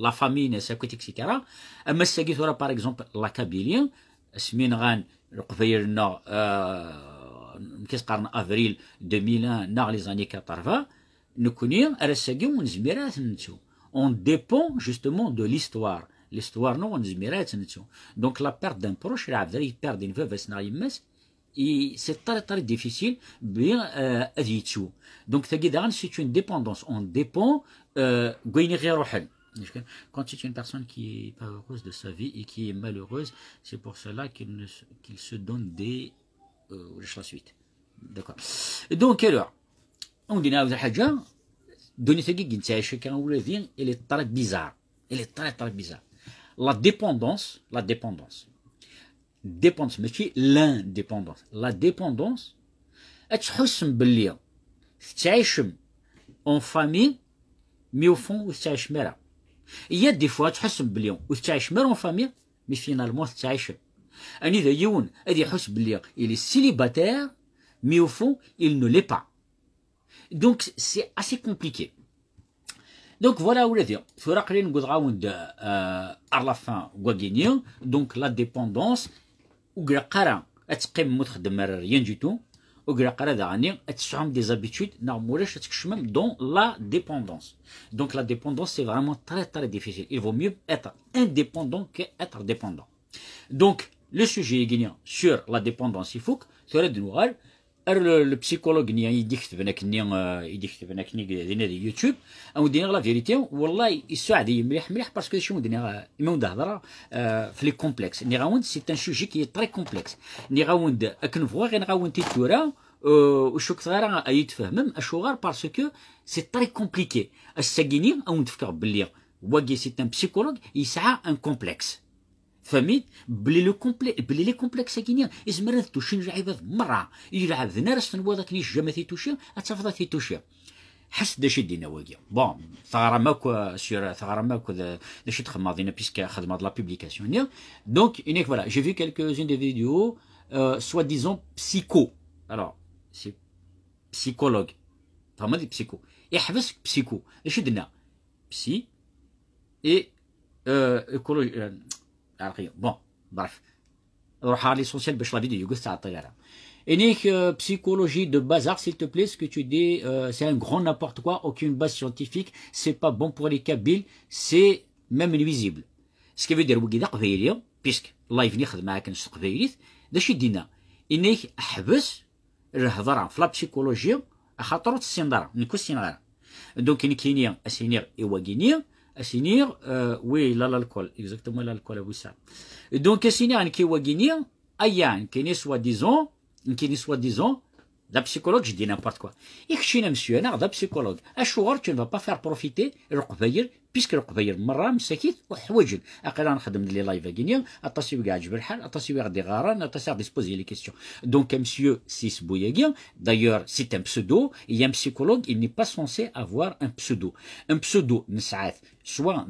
لا فامي ناس هكاك اكسيتيرا اما الساكي ثورا باغ اكزومبل لا كابيليا سمين غان قبيلنا كيس قرن افريل 2001 ناغ لي زاني 80 نكوني راساكي ونزميرات نتو اون ديبون جوستومون دو ليستوار نو ونزميرات نتو دونك لا بيرت دان بروش العبد يبيرد ان فيف سنا يماس سي طري ديفيسيل بين اديتشو دونك تاكي دان سي اون ديبوندونس اون ديبون كويني غير روحل quand c'est une personne qui est pas heureuse de sa vie et qui est malheureuse c'est pour cela qu'il se donne des la suite d'accord donc alors on dit نعاود حاجه دوني ثقي نتعايش كان ولادين اللي طريق بيزار لا ديبوندونس ماشي لانديبوندونس لا ديبوندونس تحس باللي تعيش اون فامي مي او فون وتعيش مرا هي دي فوا تحس باللي وتعيش مرا اون فامي مي فينالمون تعيش أني ذا يون أدي يحس بلي il est célibataire mais au fond il ne l'est pas donc c'est assez compliqué donc voilà ولادي ثورا قليل نقول غاوند à la fin كواكينيا donc la dépendance وقرا تقيم متخدم ريان جيتو وقرا ذا غاني تسعهم دي زابيتود نعم مولاش تكشمم دون لا ديبوندونس donc la dépendance c'est vraiment très difficile il vaut mieux être indépendant que être dépendant donc le sujet est sur la dépendance il faut que tu aies de nouvelles le psychologue يديك كتبنا كني دينا دي يوتيوب او دينا لا فيريتي والله يساعد مليح باسكو شنو دينا يمون هضره في لي كومبلكس ني غاوند سي ان سوجي كي تري كومبلكس ني غاوند كنفوا غير غاوند تيتورا وشوك صغيره يتفهمم اشوغار باسكو سي تري كومبليكي الساكيني او نتفكر باللي واكي سي ان بسيكولوج يسعى ان كومبلكس فهميت بلي لي كومبلكس ساكينين يزمر توشي لعيبات مره يلعب ذنا راس تنوا ذاك اللي جا ما تيتوشي اتفضل تيتوشي حس داش يدينا واكي بون ثغرا ماكو سير ثغرا ماكو داش تخدم دينا بيسك خدمه د لا بوبليكاسيون دونك انيك فوالا جي في كالكوزين دي فيديو سوا ديزون بسيكو الوغ سي بسيكولوج فما دي بسيكو يحبس بسيكو اش درنا بسي اي ايكولوجي بون bref نروح على ليسونسيال باش لا فيديو يقص تاع الطياره انيك psychologie de bazar s'il te plaît ce que tu dis c'est un grand n'importe quoi aucune base scientifique c'est pas bon pour les kabyles c'est même nuisible ce qui veut dire وكذا قبيليه بيسك لايف نخدم معاك نص قبيليت داش يدينا انيك حبس الهضره في لا بسيكولوجيا خاطر السندره نكو السندره دونك كاينين اسينير ايواغينير اسينير وي لا الكول اكزاكتومون لا الكول ابو سعد دونك اسينير كي واغينير ايان كاين سوا ديزون d'un psychologue, je dis n'importe quoi. Et que je suis d'un psychologue. Un jour, tu ne vas pas faire profiter le قبير, puisque le قبير مرة مسكيت وحواجن. أقل نخدم لي لايف أجينيا، أتصي وقاعد جبل الحال، أتصي وقاعد غاران، أتصي à disposer les questions. Donc, monsieur Sis Bouyagien, d'ailleurs, c'est un pseudo, et un psychologue, il n'est pas censé avoir un pseudo. Un pseudo, نسعات, soit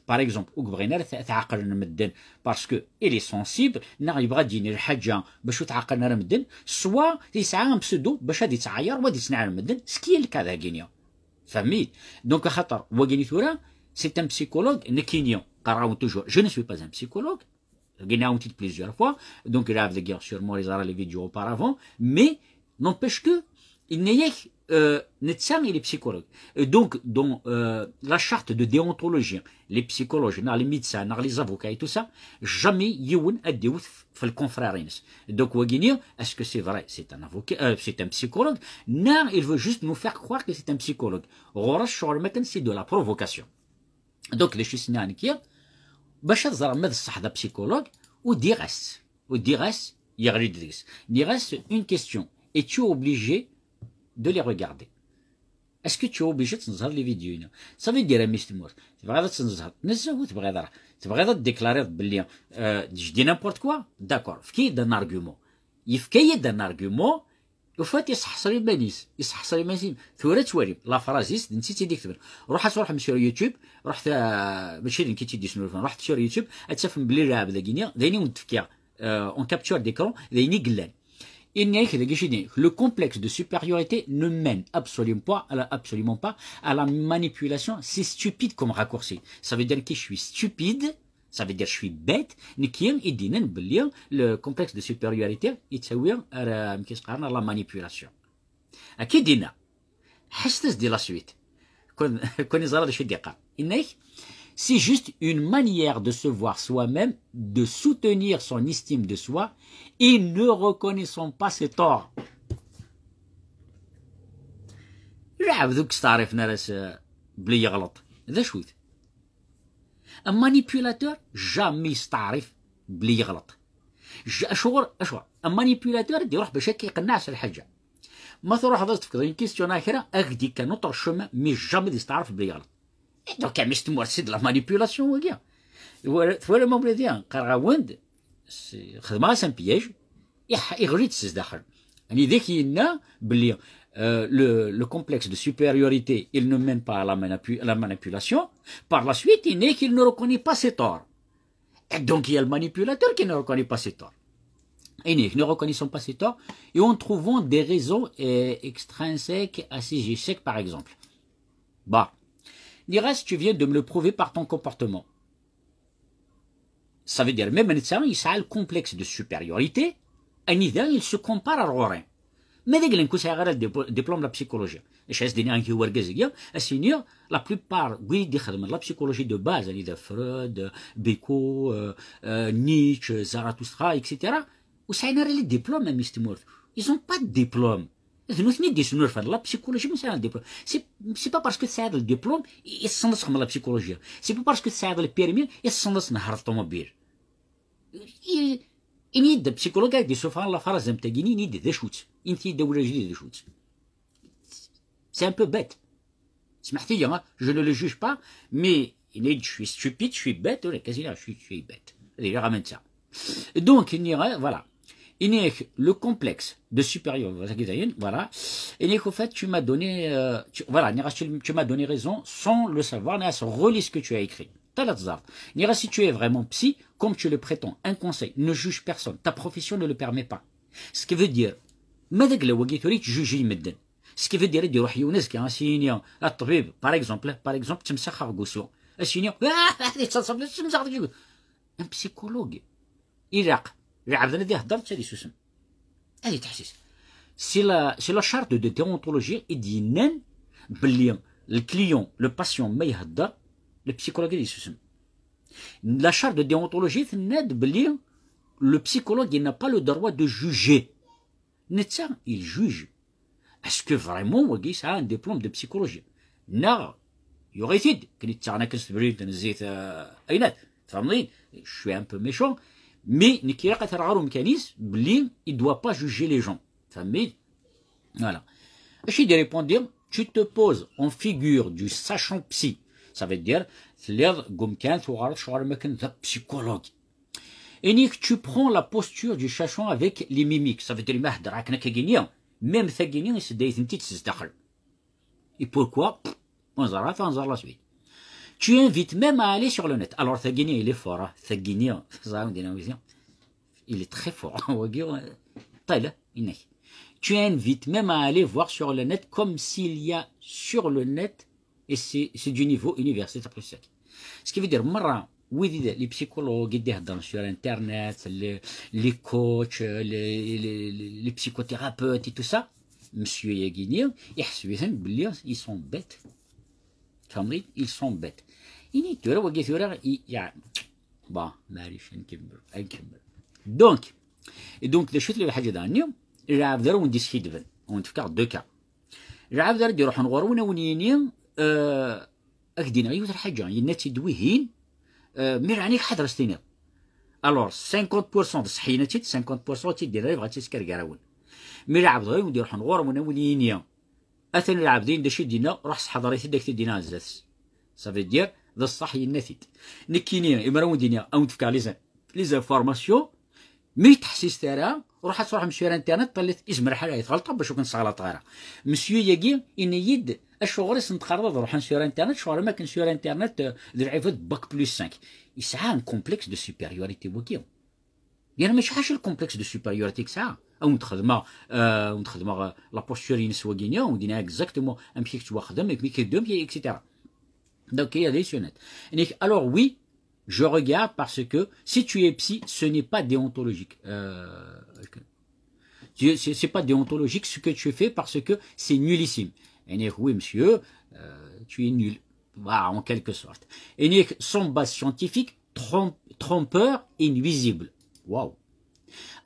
par exemple, ou بغينا تعقل المدن, parce que il est sensible, يبغى يديني الحاجة باش تعقلنا المدن, soit يسعى un pseudo باش غادي يتعاير وغادي يصنع المدن, سكي الكذا كينيا. فهميت؟ دونك خاطر هو كيني ثورا c'est un psychologue نكينيا قراو toujours. Je ne suis pas un psychologue. J'ai entendu plusieurs fois, donc il a sûrement les vidéos auparavant, mais n'empêche que il n'est pas il est psychologue. Et donc dans la charte de déontologie, les psychologues, les médecins, les avocats et tout ça, jamais يون أديوث في الconfrères. Donc est-ce que c'est vrai, c'est un avocat, c'est un psychologue? Non, il veut juste nous faire croire que c'est un psychologue. C'est de la provocation. Donc les choses n'est pas باش تزرع ماذا الصح ذا بسيكولوج وديغاس يغريد ديس ديغاس une question et tu es obligé de les regarder. Est-ce que tu es obligé de تنظر لي فيديو هنا؟ ça veut dire ميستر مور تبغي تنظر تنزه تبغي ديكلاري باللي je dis n'importe quoi, d'accord, فكي d'un argument يفكي d'un argument وفات يصحصري مانيس يصحصري مانيس ثورة توالي لا فرازيس نسيتي ديك تبر روح sur يوتيوب رحت ماشي اللي كيتي ديسنور رحت sur يوتيوب تفهم بلي اللاعب ذا كينيا ذيني ونتفكيا اون كابتور ديكرون ذيني قلان إني كذا كيشيني le complexe de supériorité ne mène absolument pas à la manipulation. C'est stupide comme raccourci. Ça veut dire que je suis stupide. Ça veut dire que je suis bête. Nikian et dinen belian le complexe de supériorité يتساوي كيس قارنا la manipulation. أكيد دينا حسيت دي لا سويت كون يزرد شي دقة إنك c'est juste une manière de se voir soi-même, de soutenir son estime de soi et ne reconnaissant pas ses torts. يعاودوك تعرف ناس بلي يغلط هذا شويت. Un manipulateur jamais يستعرف بلي يغلط. اشهر un manipulateur يروح باش يقنعش الحاجه. ما تروح هذا تفكر une question اخرى اغدي كان autre chemin mais jamais يستعرف بلي يغلط. Donc c'est de la manipulation وكاع. ثوالي ما بلاديان قراوند خدمه سان بياج يغري تسز داخل. يعني ذاك ينا بلي le complexe de supériorité, il ne mène pas à la manipulation. Par la suite, il n'est qu'il ne reconnaît pas ses torts. Et donc, il y a le manipulateur qui ne reconnaît pas ses torts. Et nous ne reconnaissons pas ses torts et en trouvant des raisons extrinsèques à ces échecs, par exemple. Bah, Niras, tu viens de me le prouver par ton comportement. Ça veut dire, même un il a le complexe de supériorité, un il se compare à Rorin. Mais dès que l'on a le diplôme de la psychologie, la plupart de la psychologie de base, Freud, Beko, Nietzsche, Zarathustra, etc., où ça a les diplômes, ils n'ont pas de diplôme. La psychologie, mais c'est un diplôme. C'est pas parce que ça a le diplôme, ils sont dans la psychologie. C'est pas parce que ça a le permis, ils sont dans l'automobile. Il y a des psychologues qui se font la phrase de Mtagini, il y a des shoots. Il y a des shoots. C'est un peu bête. Je ne le juge pas, mais je suis stupide, je suis bête, je suis bête. Je ramène ça. Donc, il y a, voilà. Il y a le complexe de supérieur, voilà. Et en fait, tu m'as donné, tu m'as donné raison sans le savoir, relis ce que tu as écrit. Si tu es vraiment psy, comme tu le prétends, un conseil, ne juge personne, ta profession ne le permet pas. Ce qui veut dire, ce qui veut dire, par exemple, un psychologue, c'est la charte de déontologie et dit le client, le patient, le psychologue est la charte de déontologie le psychologue n'a pas le droit de juger. Il juge. Est-ce que vraiment ça a un diplôme de psychologie? Non. Il y aurait fait je suis un peu méchant, mais il ne doit pas juger les gens. Voilà. Je de répondre, tu te poses en figure du sachant psy. Ça veut dire, psychologue. Et tu prends la posture du sachant avec les mimiques. Ça veut dire, même et pourquoi? On verra la suite. Tu invites même à aller sur le net. Alors, il est fort. Il est très fort. Tu invites même à aller voir sur le net comme s'il y a sur le net, et c'est du niveau universitaire plus sec. Ce qui veut dire, les psychologues sur Internet, les coachs, les psychothérapeutes et tout ça, monsieur Yaguini, ils sont bêtes. Ils sont bêtes. Donc, les choses اللي حاجه دانيو العاب دارو وندي سكيدفن ونتفكر دو كا العاب دار يروحوا نغورونا ونيني اكدينا يوثر حاجه يناتي دويهين مي راني حضر ستيني الور 50% صحيناتي 50% تيدير بغات تسكر كراون مي العاب دار وندي يروحوا نغورونا ونيني اثن العاب دين داشي دينا روح حضريتي داك تدينا زاس صافي دير ذا الصح يناتيت نكيني امراو دينا او نتفكر لي زانفورماسيون مي تحسيس تاعها روح تروح مشي على الانترنت طليت اسم الحاله يتغلط باش كون صغلط غيره مسيو ياكي ان يد الشغل نتقرض روح نشوف على الانترنت شغل ما كنشوف على الانترنت العفات باك بلس 5 يسعى ان كومبلكس دو سوبيريوريتي بوكيو يعني ماشي حاجه الكومبلكس دو سوبيريوريتي كساعه او نتخدم لا بوستور ينسوا كينيا ودينا اكزاكتومون ام كي كتوا خدم مي كيدوم اكسيتيرا دونك هي دي سونات alors oui. Je regarde parce que si tu es psy, ce n'est pas déontologique. C'est pas déontologique ce que tu fais parce que c'est nullissime. Et oui, monsieur, tu es nul. Voilà, en quelque sorte. Et son base scientifique, trompeur et nuisible. Waouh.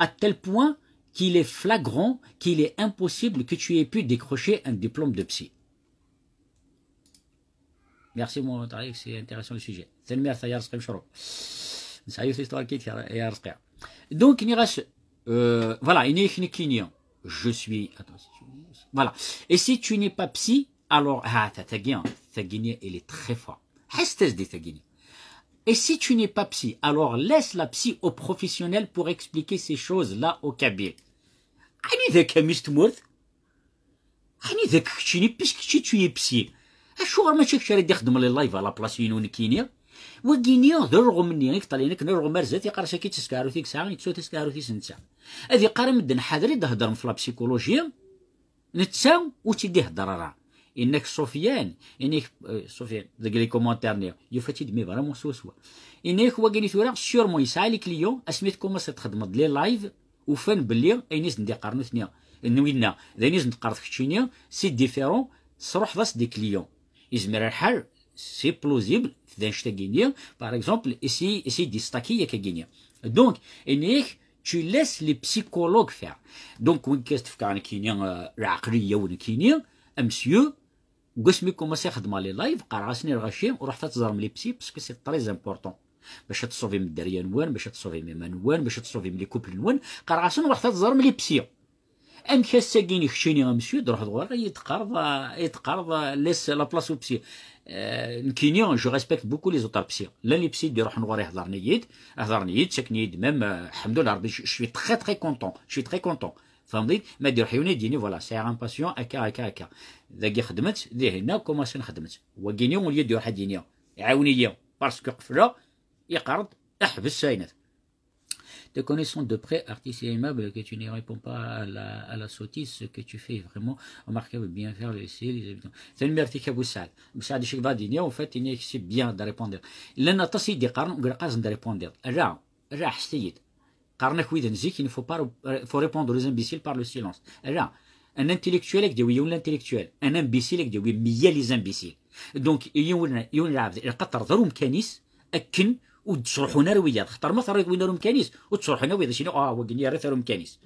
À tel point qu'il est flagrant qu'il est impossible que tu aies pu décrocher un diplôme de psy. Merci mon Tariq, c'est intéressant le sujet. C'est le meilleur tailleur de Mchoro. Ça y est, histoire qui est donc, voilà, je suis. Attends, voilà. Et si tu n'es pas psy, alors, Tagini, il est très fort. Et si tu n'es pas psy, alors laisse la psy aux professionnels pour expliquer ces choses-là au Kabyle. Puisque tu es psy. الشغل ماشي كشري يخدم لي لايف على بلاصينو نكينيا وكينيا رغم مني طالينك رغم مرزات يقرا شي تسكارو فيك ساعه يتسو تسكارو في سنتا هذه قرا مدن حاضري تهضر في لا بسيكولوجيا نتساو وتيدي هضر راه انك سفيان انك سفيان داك لي كومونتير يفتي دمي فريمون سوا انك واكيني ثورا سيورمون يسعى لي كليون اسميت كوماس تخدم لي لايف وفان بلي اينيس ندي قرنو ثنيا نوينا ذانيس نتقرض كتشينيا سي ديفيرون صروح ضاس دي كليون يزمر الحال سي بلوزيبل دانشتا غينيا باغ اكزومبل اسي ديستاكي كا غينيا دونك انيك tu laisses les psychologues faire donc وين كتفكر كينيا العقليه وين كينيا امسيو قسمي كوماسي خدمه لي لايف قراسني الغشي ورحت تزرم لي بسي باسكو سي تري امبورطون باش تصوفي من الدريه نوان باش تصوفي من نوان باش تصوفي من لي كوبل نوان قراسن ورحت تزرم لي بسي ام كاساكيني خشيني غمسيو دروح دوار يتقرض ليس لا بلاص بسي نكينيا جو ريسبكت بوكو لي زوتار بسي لا لي بسي يروح نوار يهضر نيد ساكن يد ميم الحمد لله ربي شوي تري كونطون فهمتي ما دير حيوني ديني فوالا سي ان باسيون هكا ذاكي خدمت ذي هنا كوماسين خدمت وكينيا ولي دير واحد دينيا يعاوني باسكو قفله يقرض احبس ساينات te connaissant de près, artiste et aimable, que tu ne réponds pas à la sottise, ce que tu fais vraiment remarquable, bien faire, laisser les habitants. C'est une merde qui a boussal. Mais ça, je vais dire, en fait, c'est bien de répondre. L'un تصيد دي قرن وقرقاز de répondre. Ra, حسيت. قرنك ويد نزيك, il ne faut répondre aux imbéciles par le silence. Ra, un intellectuel qui dit oui, l'intellectuel. Un imbécile qui dit oui, mais il y a les imbéciles. Donc, يون القطر ضروري كنيس أكن وتشرحونا رويات خاطر ما ثريت وين راهم كانيس وتشرحونا وين شنو وقني راه ثرهم كانيس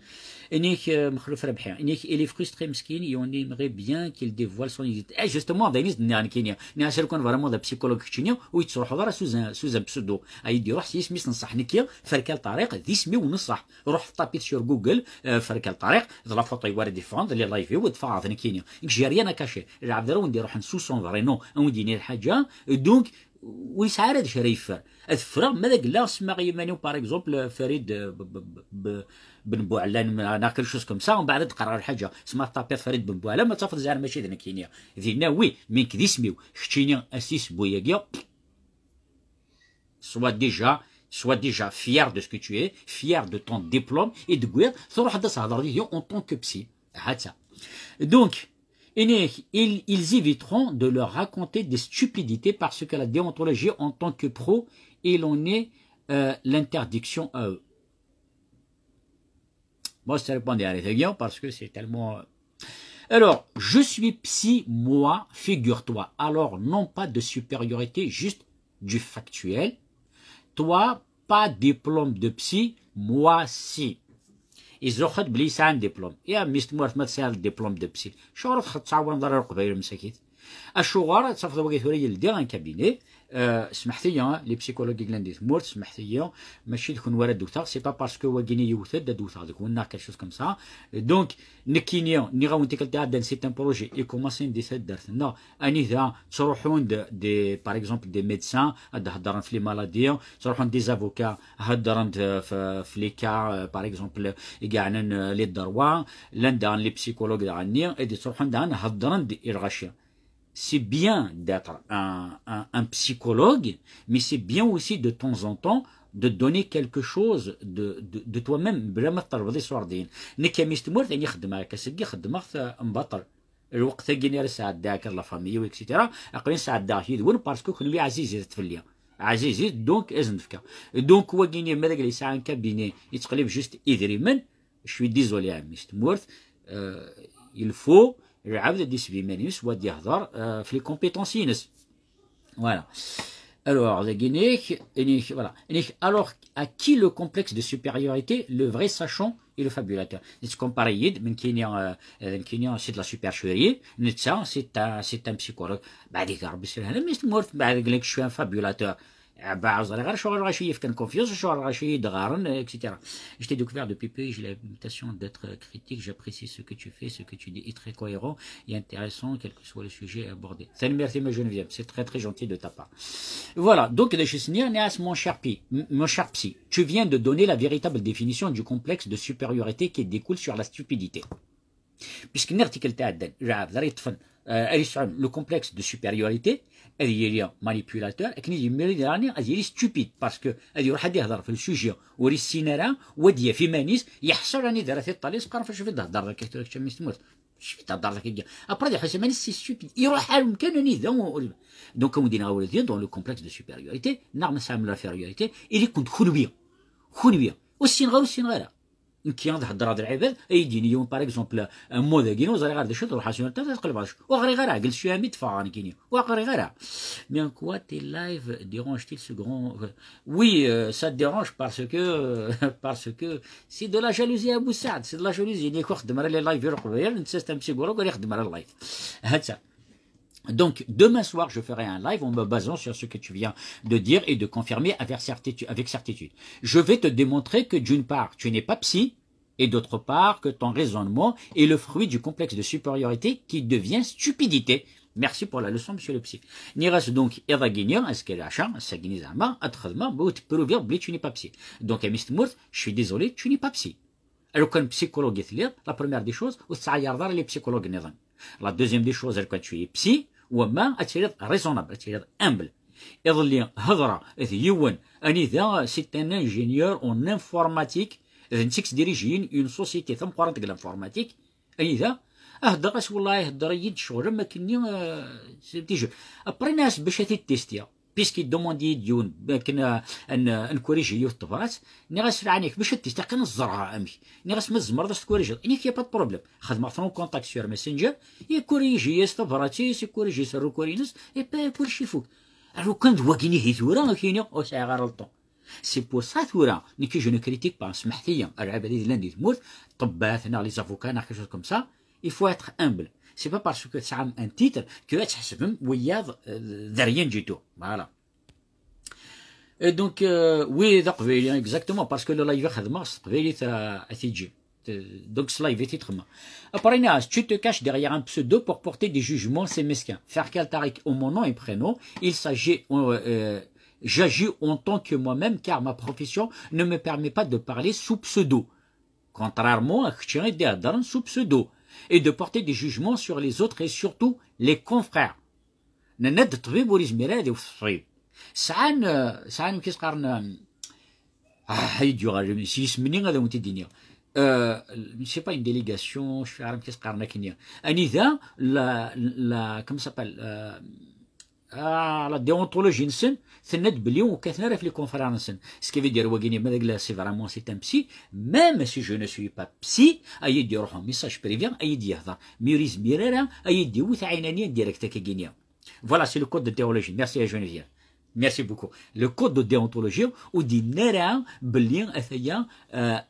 انيك مخلوف ربحي انيك الي فريستري مسكين يوني مغي بيان كيل ديفوال سون ايديت جوستومون داينيز يعني كاين ناس كون فريمون دا بسيكولوج كتشينيا ويتشرحوا راه سوزان بسودو ايدي روح سميس نصح نكيا فركال طريق ذي سمي ونصح روح طابيت sur جوجل فركال طريق لا فوتو يوارد ديفوند لي لايف ودفع ثني جاري انا كاشي العبد راه وندير روح نسوسون فرينو ونديني الحاجه دونك ويسعى هذا شريف الفرا ماذا قال سما غيمانيو باغ اكزومبل فريد بن بوعلان ناكل شوز كوم سا ومن بعد تقرا الحاجه سما طابيت فريد بن بوعلان ما تفضل زعما ماشي ذنا كاينيا ذينا وي من كذي سميو شتيني اسيس بوياكيا Sois déjà fier de ce que tu es, fier de ton diplôme et de guerre. تروح تهضر ليه en tant que psy. هذا. Donc ils éviteront de leur raconter des stupidités parce que la déontologie en tant que pro, il en est l'interdiction à eux. Moi, ça répond à rien parce que c'est tellement... Alors, je suis psy, moi, figure-toi. Alors, non pas de supériorité, juste du factuel. Toi, pas diplôme de psy, moi, si. إذا خد بليس عن دبلوم يا مستمر ما تسال دبلوم دو بسي شغل خد تعاون ضرر قبيل مساكيت الشغار تصفد وقت ولي يلدي ان كابيني سمحت لي لي بسيكولوجي كلاندي مورت سمحت لي ماشي تكون ورا الدكتور سي با باسكو واكيني يوثد دكتور ديك ونا كالشوز كوم سا دونك نكينيا ني غاون تيكل تاع سي ان بروجي اي كومونسي ندي سد درت نو اني ذا تروحون دي باغ اكزومبل دي ميدسان هضرن في لي مالادي تروحون دي زافوكا هضرن في لي كا باغ اكزومبل كاع لي دروا لندان لي بسيكولوج عني ادي تروحون دان هضرن دي الغاشيه. C'est bien d'être un psychologue, mais c'est bien aussi de temps en temps de donner quelque chose de toi-même بلا ما ترفضي صوردين. نكا ميستمر ثاني خدمة كسكي خدمة مبطل. الوقت ثاني ساعة داك لا فامي وإكسيتيرا أقلين ساعة داك يدور باسكو كون لي عزيز تفليا. عزيزي دونك إذن فكا. دونك واكيني ماذا قال ساعة كابيني يتقلب جوست إذري من. شوي ديزولي عمي ميستمر. Il faut العبد دي سبيمانيس ودي يهضر في لي كومبيتونسينس فوالا alors alors à qui le complexe de supériorité le vrai sachant et le fabulateur comme pareil من كاين سي de la supercherie نتا c'est un psychologue بعد ربي يسهل هذا ميستمر بعد قال لك شويه فابولاتور بعض غير شغل غاشي يفكن كونفيونس شغل غاشي يدغارن اكسيتيرا. Je t'ai découvert depuis peu, j'ai l'imitation d'être critique, j'apprécie ce que tu fais, ce que tu dis est très cohérent et intéressant, quel que soit le sujet abordé. Merci ma Geneviève, c'est très très gentil de ta part. Voilà, donc mon cher psy, tu viens de donner la véritable définition du complexe de supériorité qui découle sur la stupidité. Puisque l'article تاع le complexe de supériorité il est manipulateur et il est stupide parce que il يروح يهضر في السوجي وري السينارا وديه في مانيس يحصل راني دارت الطاليس قرا فاش في الهضر كيتر كما يسموت شفت تهضر لك ابرا يحس مانيس سي ستوبيد يروح حال مكان راني ذا دونك مدينا اولادي دون لو كومبلكس دو سوبيريوريتي نعم سام لافيريوريتي اللي كنت خنويه والسين غير كي نهضر هاد العباد يديني يوم باغ اكزومبل ان مو ذا كينو زري غير دشي تروح شنو تقلب وغري غير عقل شويه ميت فان كيني وغري غير مي كوا تي لايف ديرونج تي سو غران وي سا ديرونج باسكو سي دو لا جالوزي ابو سعد سي دو لا جالوزي اللي خدم راه لي لايف يرقب غير نتا تمشي كورو يخدم راه اللايف هذا. Donc, demain soir, je ferai un live en me basant sur ce que tu viens de dire et de confirmer avec certitude. Je vais te démontrer que d'une part, tu n'es pas psy, et d'autre part, que ton raisonnement est le fruit du complexe de supériorité qui devient stupidité. Merci pour la leçon, monsieur le psy. Niras donc, est-ce qu'elle a chance, ça gagne zama, atradma, tu n'es pas psy. Donc, à Mistmourt, je suis désolé, tu n'es pas psy. Alors, quand psychologue est la première des choses, les psychologues n'est la deuxième des choses, quand tu es psy, وما اتشريط ريزونابل اتشريط امبل يظل هضره يون اني ذا سي ان انجينيور اون انفورماتيك اذا نتيك ديريجين اون سوسيتي ثم قرنت الانفورماتيك اني ذا اهضر والله هضر يد شغل ما كني تيجي ابري ناس باش تيستيا بيسكي دوموندي ديون كنا ان كوريجي يوث طفرات ني غاس عنيك باش تيستيا كنزرها امي ني غاس مزمر باش تكوريجي اني يا با بروبليم خدمه فرون كونتاكت سور ماسنجر يا كوريجي يستفراتي سي كوريجي سر كورينس اي با كلشي فوق Alors quand vous voyez هيثورا كاينين او ساعه غير الطون سي بور سا ثورا نيكي جو نو كريتيك با سمحت لي العاب هذه لاندي تموت طباتنا لي زافوكانا كيف كوم سا il faut être humble c'est pas parce que ça a un titre que تحسبهم وياض ذريان جيتو voilà et donc oui قبيلي exactement parce que le live خدمه قبيلي تيجي donc cela il était très mal. Après, tu te caches derrière un pseudo pour porter des jugements, c'est mesquin. Faire Kaltarik au mon nom et prénom, il s'agit, j'agis en tant que moi-même car ma profession ne me permet pas de parler sous pseudo. Contrairement à Khtchiri Deadran sous pseudo. Et de porter des jugements sur les autres et surtout les confrères. Nanad Tbib ou Rizmirad ou Frib. Saan qu'est-ce qu'on a dur, si je me dis que c'est pas une délégation, je fais un qu'est-ce qu'on a qui Anida, comment ça s'appelle la déontologie, c'est net billion ou qu'est-ce qu'on a fait les conférences. Ce qui veut dire, c'est vraiment c'est un psy, même si je ne suis pas psy, aïe dire un message prévient, aïe dire ça, Muriz Mirera, aïe dire où t'as une direct qui gagne. Voilà, c'est le code de théologie. Merci à Geneviève. Merci beaucoup. Le code de déontologie ou dit nera بلين أثيا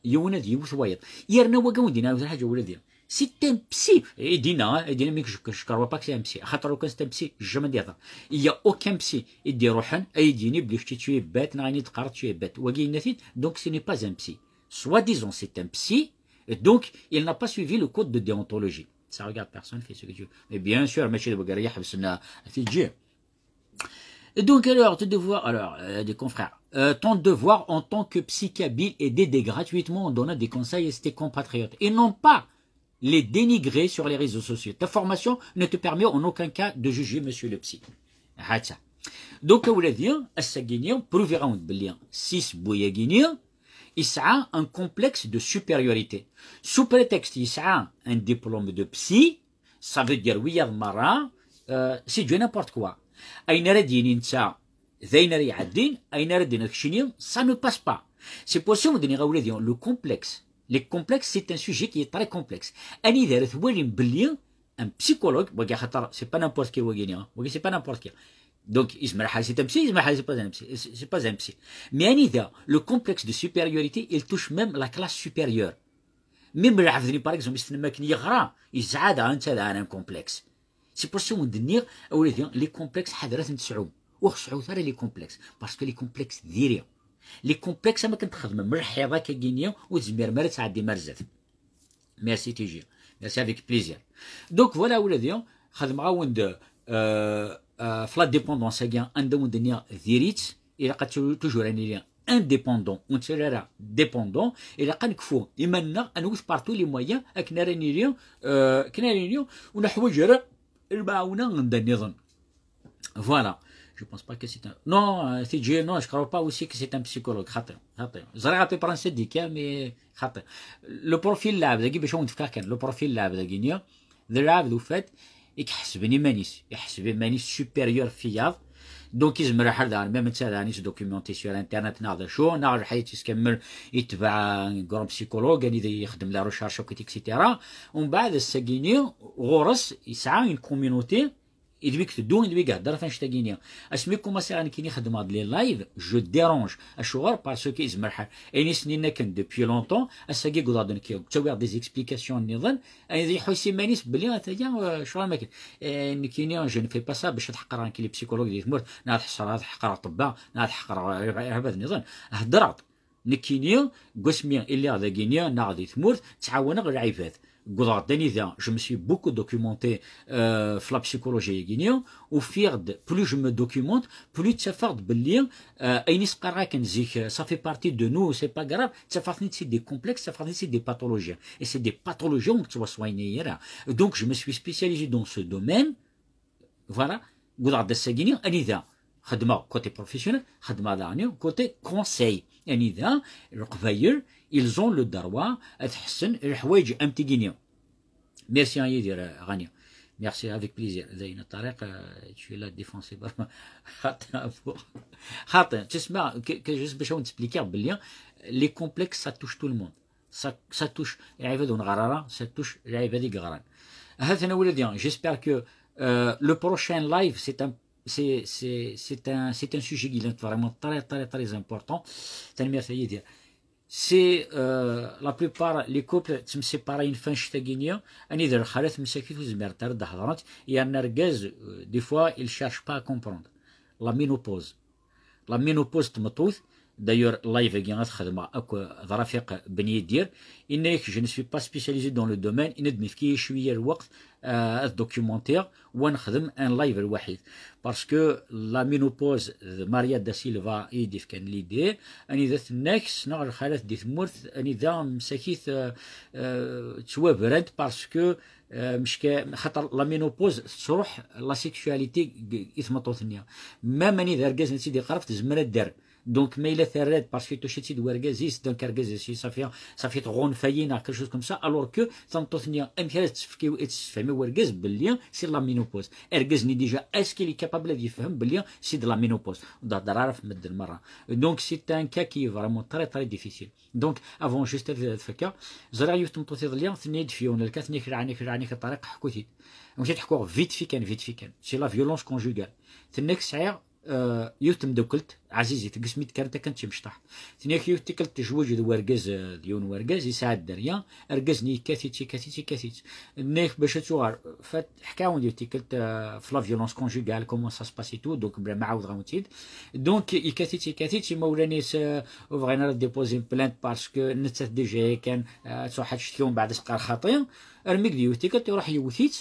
يوند يوثويت يرنا وجون دينا وذا حاجة ولا دين سيتم بسي دينا ميك شكروا باك سي بسي خاطر كان ستم بسي جمع ديالها يا اوكان بسي يدي روحن اي ديني بلي شتي توي بات نغني تقرا توي بات وكي نفيت دونك سي ني با ان بسي سوا ديزون سي un psy donc il n'a pas suivi le code de déontologie ça regarde personne fait ce que tu veux mais bien sûr ماشي دابا يحبسنا في الجي. Donc alors, des confrères, ton devoir en tant que psychabile est d'aider gratuitement en donnant des conseils à tes compatriotes et non pas les dénigrer sur les réseaux sociaux. Ta formation ne te permet en aucun cas de juger monsieur le psy. Donc, vous voulez dire, Assaguinien, prouvera un bilien, 6 bouyaguinien, il a un complexe de supériorité. Sous prétexte, il a un diplôme de psy, ça veut dire, oui, Mara, c'est du n'importe quoi. أين ردين إنسا ذين ريعدين أين ردين الكشنيم ça ne passe pas. C'est pour ça que le complexe. Le complexe, c'est un sujet qui est très complexe. أني إذا رثوالي بلي un psychologue وقع خطر c'est pas n'importe qui وقعني c'est pas n'importe qui. Donc إسمع حال c'est un psy إسمع حال c'est pas un psy. Mais أني إذا le complexe de supériorité il touche même la classe supérieure. Même العفذني par exemple يستنى كن يغرى يزعاد أنت هذا un complexe. C'est pour ça qu'on dit les complexes حضرات نتسعو وخصعو ثرى les complexes parce que les complexes ديريا les complexes ما كنتخدم مرحبا كينيا وتزمير مرات تعدي مرزات. Merci تيجي merci avec plaisir. Donc voilà ولادي خدم غاوند فلا ديبوندونس كاع عندهم الدنيا ديريت الى قد توجور اني indépendant ونتسرى dépendant الى قنكفو يمنا انوث بارتو لي مويان اكنا راني كنا ونحوج Voilà. Je pense pas que c'est un... Non, non, je crois pas aussi que c'est un psychologue. Je rappelle par un syndicat, mais... Le profil là, le profil là, le fait, il est supérieur fiable. Donc ils me regardent même ça là se documenter sur internet نعرض شو نعرف حياتي تكمل يتبع غرام بسيكولوج اللي يخدم لا ريشيرش اكسيتيرا ومن بعد الساكيني غورس يسعى une communauté il que دون اللي يقدر فاش تاكيني اسميكم مثلا كي نخدم هاد لي لايف جو ديرونج الشغل باسكو يزمر اني سنين كان دوبي لونطون الساكي قدر كي تسوي دي اكسبليكاسيون نظن اي حسي مانيس بلي هذا شغل ما كاين كيني جو نفي با سا باش تحقر كي لي بسيكولوج اللي تمر ناض حصر تحقر طباء ناض حقر هذا النظام هضرات نكينيا قسمي اللي هذا كينيا ناض تمر تعاون غير عيفات. Je me suis beaucoup documenté la psychologie guinéenne. Au fur plus je me documente, plus ça fait de lire. Ça fait partie de nous, c'est pas grave. Ça fait partie des complexes, ça fait partie des pathologies. Et c'est des pathologies que tu vas soigner. Donc je me suis spécialisé dans ce domaine. Voilà. Côté professionnel, côté conseil. Ils ont le droit à تحسن الحوايج امتيجينيا. Merci يا غانيا. Merci avec plaisir. زين الطريق je suis là défoncé خاطر تسمع كجوز باش نتسبليكي باللي les complexes ça touche tout le monde. Ça touche العباد ونغرارة ça touche العباد يقران. هذا أنا ولدي j'espère que le prochain live c'est un sujet qui est vraiment très important. C'est la plupart les couples séparés fin شتاقينيا أني إذا خالت مساكيت وزمير ترد حضرات يعني الرجاز des fois il cherche pas à comprendre la ménopause تمطوث. D'ailleurs, live qui a خدمة أكو ضرافق بني يدير إنك je ne suis pas spécialisé dans le domaine إن دمفكي شوية الوقت الدوكيومنتير ونخدم ان لايف الوحيد باسكو لا مينوبوز ماريا دا سيلفا يديف كان ليدير اني ذات الناكس نوع الخالات دي ثمورث اني ذا مساكيث توابرد باسكو مش خاطر لا مينوبوز تروح لا سيكشواليتي يثمطو ثنيا ما ماني ذا ركاز نسيدي قرفت زمرا دار دونك ما إلا ثرات باسكو توشيتي دو ركازيس دونك ركازيس صافي تغون فاينا كل شوز كوم سا الور كو تنطو ثنيا امثال تفكيو تفهمي وركاز بلي سي لا مينوبوز اركازني ديجا اسكي لي كابابل يفهم بلي سي دو لا مينوبوز ضرر عارف مد المره دونك سي ان كا كي فريمون تري ديفيسيل دونك افون جوست الفكا زرا يتمطو ثيضليا ثني دفيون الكاثني كرعني كطريق حكوتي مشيت تحكوا فيت في كان سي لا فيولونس كونجوغال ثنيك سعير يوتم دوكلت عزيزي تقسميت كارتا كانت مشطح ثنيك يوت تكلت تجوج ذو ورقاز ديون ورقاز يساعد دريا ارقزني كاثيت نيك باش توار فات حكاون ديال تكلت فلا فيولونس كونجوغال كومون سا سباسي تو دونك بلا ما عاود غنوتيد دونك كاثيت مولانيس وبغينا ديبوزي بلانت باسكو نتات ديجا كان توحد شتيون بعد سقار خاطئ ارميك ديال تكلت يروح يوثيت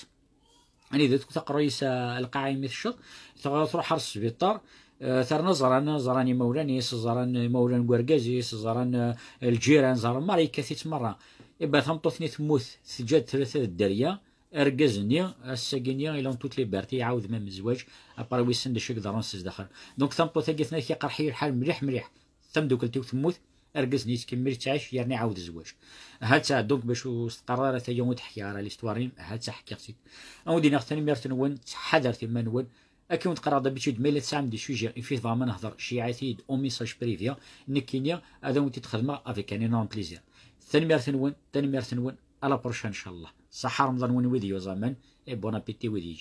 يعني إذا تقريس القاعين مثل الشط تروح حرس السبيطار ثار زراني مولاني زران مولان قرقازي زران الجيران زران ماري كثيت مرة إبا ثمطوثني تموت سجاد ثلاثة الدريا أرقزني الساقينيا إلا توت لي بارتي يعاود مام الزواج أبارا ويسن دشيك درانسز داخل دونك ثمطوث قثنا كي قرحي الحال مليح ثم دوكلتي وتموت أرقزني تكمل تعيش يعني عاود الزواج هاتا دونك باش تقرر تا يوم تحكي على ليستوارين هاتا حكيتي او دينا ثاني ميرت نون حذرتي ما نون اكيد تقرا دابيتود ميل تسام دي سوجي في ضامن نهضر شيعتي او ميساج بريفيا نكينيا هذا ونتي تخدمها افيك ان نون بليزير ثاني ميرت نون على بروشان ان شاء الله صحه رمضان ون ويديو زمان اي بون ابيتي ويديو